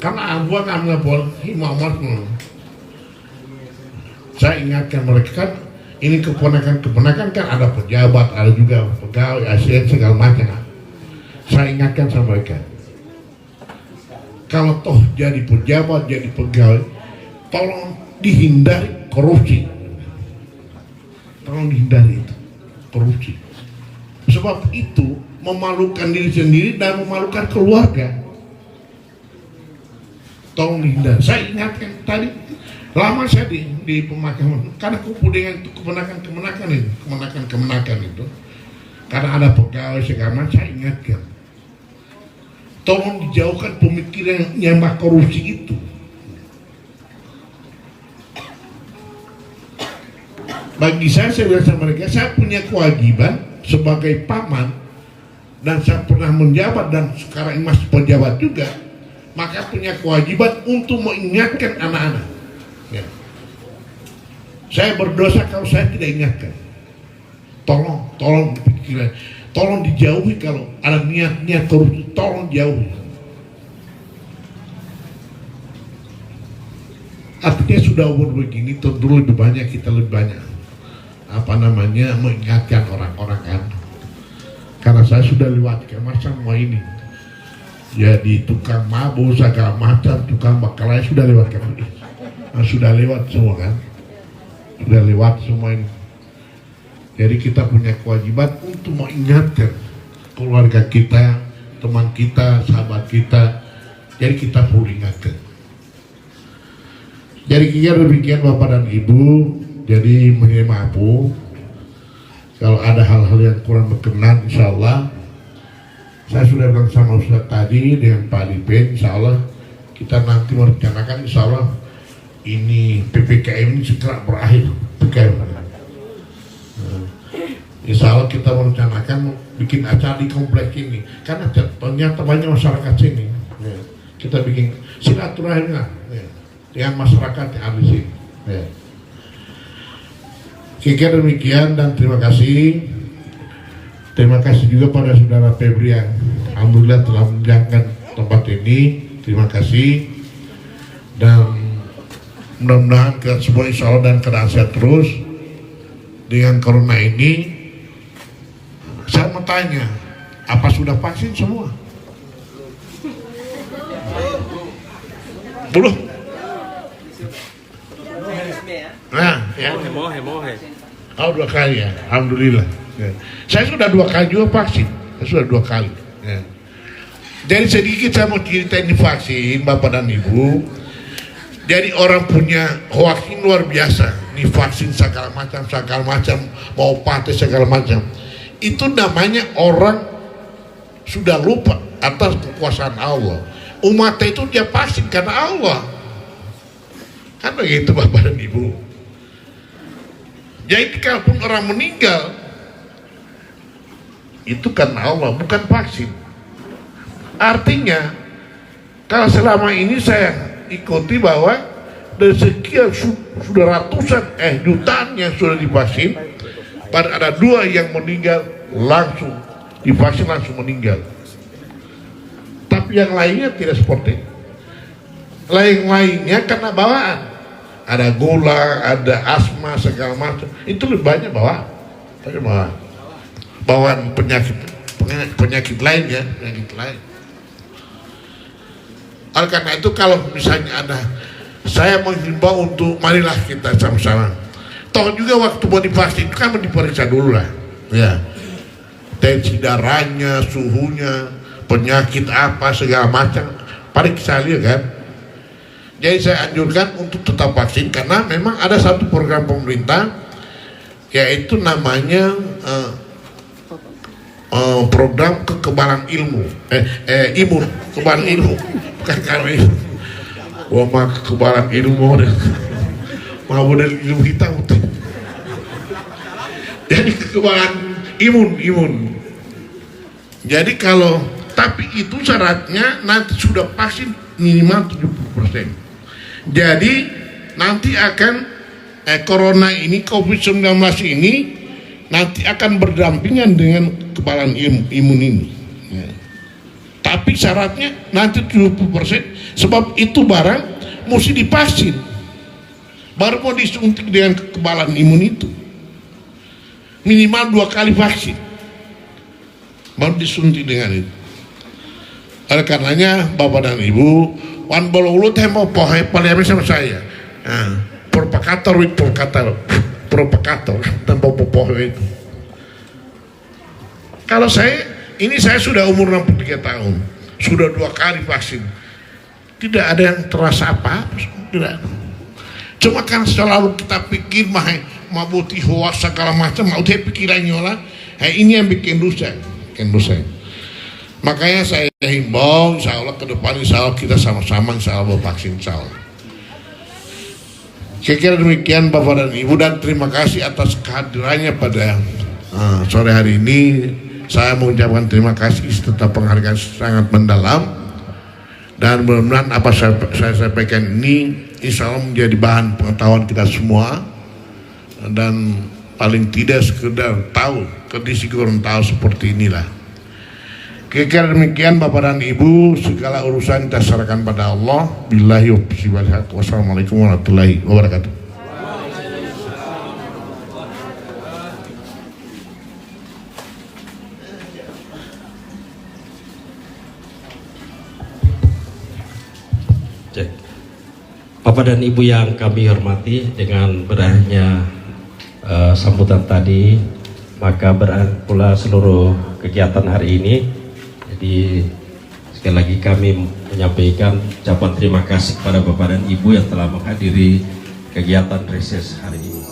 karena abuan amnapol himamat. Saya ingatkan mereka kan, ini keponakan-keponakan kan ada pejabat, ada juga pegawai, ASN segala macam. Saya ingatkan sama mereka, kalau toh jadi pejabat, jadi pegawai, tolong dihindari korupsi. Tolong dihindari itu, korupsi. Sebab itu memalukan diri sendiri dan memalukan keluarga. Tolong dihindari. Saya ingatkan tadi, lama saya di pemakaman, karena kumpul dengan itu kemenakan itu. Karena ada pegawai segala macam, saya ingatkan. Tolong dijauhkan pemikiran yang korupsi itu. Bagi saya bilang sama mereka, saya punya kewajiban sebagai paman dan saya pernah menjabat dan sekarang masih penjabat juga, maka punya kewajiban untuk mengingatkan anak-anak. Ya. Saya berdosa kalau saya tidak ingatkan. Tolong pikiran, tolong dijauhi kalau ada niat korupsi, tolong jauhi. Artinya sudah umur begini, tentu lebih banyak kita lebih banyak mengingatkan orang-orang kan. Karena saya sudah lewat masa semua ini. Jadi tukang mabuk segala macam, tukang bakalai sudah lewat kan. Sudah lewat semua kan. Sudah lewat semua ini. Jadi kita punya kewajiban untuk mengingatkan keluarga kita, teman kita, sahabat kita. Jadi kita perlu ingatkan. Jadi kira demikian Bapak dan Ibu. Jadi mohon maaf kalau ada hal-hal yang kurang berkenan, insya Allah saya sudah bilang sama Ustaz tadi dengan Pak Dipen, insya Allah kita nanti merencanakan, insya Allah ini PPKM ini segera berakhir. Insya Allah kita merencanakan bikin acara di kompleks ini karena ternyata banyak masyarakat sini. Kita bikin silaturahmi dengan masyarakat yang ada di sini. Kira demikian dan terima kasih. Terima kasih juga pada saudara Febri yang alhamdulillah telah menjalankan tempat ini. Terima kasih dan mudah-mudahan kita semua insya Allah dan keadaan sehat terus. Dengan corona ini, saya mau tanya, apa sudah vaksin semua? Belum? Nah, ya. Oh 2 kali ya, alhamdulillah. Ya. Saya sudah 2 kali juga vaksin, saya sudah 2 kali. Ya. Jadi sedikit saya mau ceritain di vaksin, Bapak dan Ibu. Jadi orang punya vaksin luar biasa, nih vaksin segala macam, mau pakai segala macam. Itu namanya orang sudah lupa atas kekuasaan Allah. Umat itu dia vaksin karena Allah. Kan begitu Bapak dan Ibu. Jadi kalaupun orang meninggal itu karena Allah, bukan vaksin. Artinya kalau selama ini saya ikuti bahwa dari sekian sudah ratusan jutaan yang sudah divaksin, pada ada 2 yang meninggal langsung divaksin langsung meninggal. Tapi yang lainnya tidak seperti itu. Lainnya karena bawaan. Ada gula, ada asma segala macam. Itu lebih banyak bawaan penyakit lain ya, penyakit lain. Oleh karena itu kalau misalnya ada, saya menghimbau untuk marilah kita sama-sama Toh juga waktu mau divaksin itu kan diperiksa dulu lah, ya, tensi darahnya, suhunya, penyakit apa segala macam, periksa dia kan. Jadi saya anjurkan untuk tetap vaksin karena memang ada satu program pemerintah yaitu namanya program kekebalan ilmu, imun, kekebalan ilmu, bukan karena itu. Wah, mah kekebalan ilmu deh. Mau model ilmu hitam. Jadi kekebalan imun. Jadi kalau tapi itu syaratnya nanti sudah vaksin minimal 70%. Jadi nanti akan corona ini, COVID-19 ini nanti akan berdampingan dengan kekebalan imun ini. Ya. Tapi syaratnya nanti 70%, sebab itu barang mesti divaksin. Baru mau disuntik dengan kekebalan imun itu. Minimal 2 kali vaksin. Baru disuntik dengan itu. Oleh karenanya Bapak dan Ibu, wan bolu teh mau pohe paling sama saya. Provokator tanpa pohe itu. Kalau saya sudah umur 63 tahun, sudah 2 kali vaksin. Tidak ada yang terasa apa-apa, tidak. Cuma kan selalu kita pikir mau butuh hoax segala macam, mau dia pikirannya lah. Ini yang bikin dosa. Makanya saya himbau, insya Allah ke depan insya Allah kita sama-sama insya Allah bervaksin insya Allah. Kira-kira demikian Bapak dan Ibu, dan terima kasih atas kehadirannya pada sore hari ini. Saya mengucapkan terima kasih serta penghargaan sangat mendalam, dan mudah-mudahan apa saya sampaikan ini insya Allah menjadi bahan pengetahuan kita semua, dan paling tidak sekedar tahu kondisi Gorontalo seperti inilah. Kira-kira demikian Bapak dan Ibu, segala urusan kita serahkan pada Allah. Billahi wabillahil haq. Wassalamualaikum warahmatullahi wabarakatuh. Cek. Bapak dan Ibu yang kami hormati, dengan berakhirnya sambutan tadi, maka berakhir pula seluruh kegiatan hari ini. Jadi sekali lagi kami menyampaikan ucapan terima kasih kepada Bapak dan Ibu yang telah menghadiri kegiatan reses hari ini.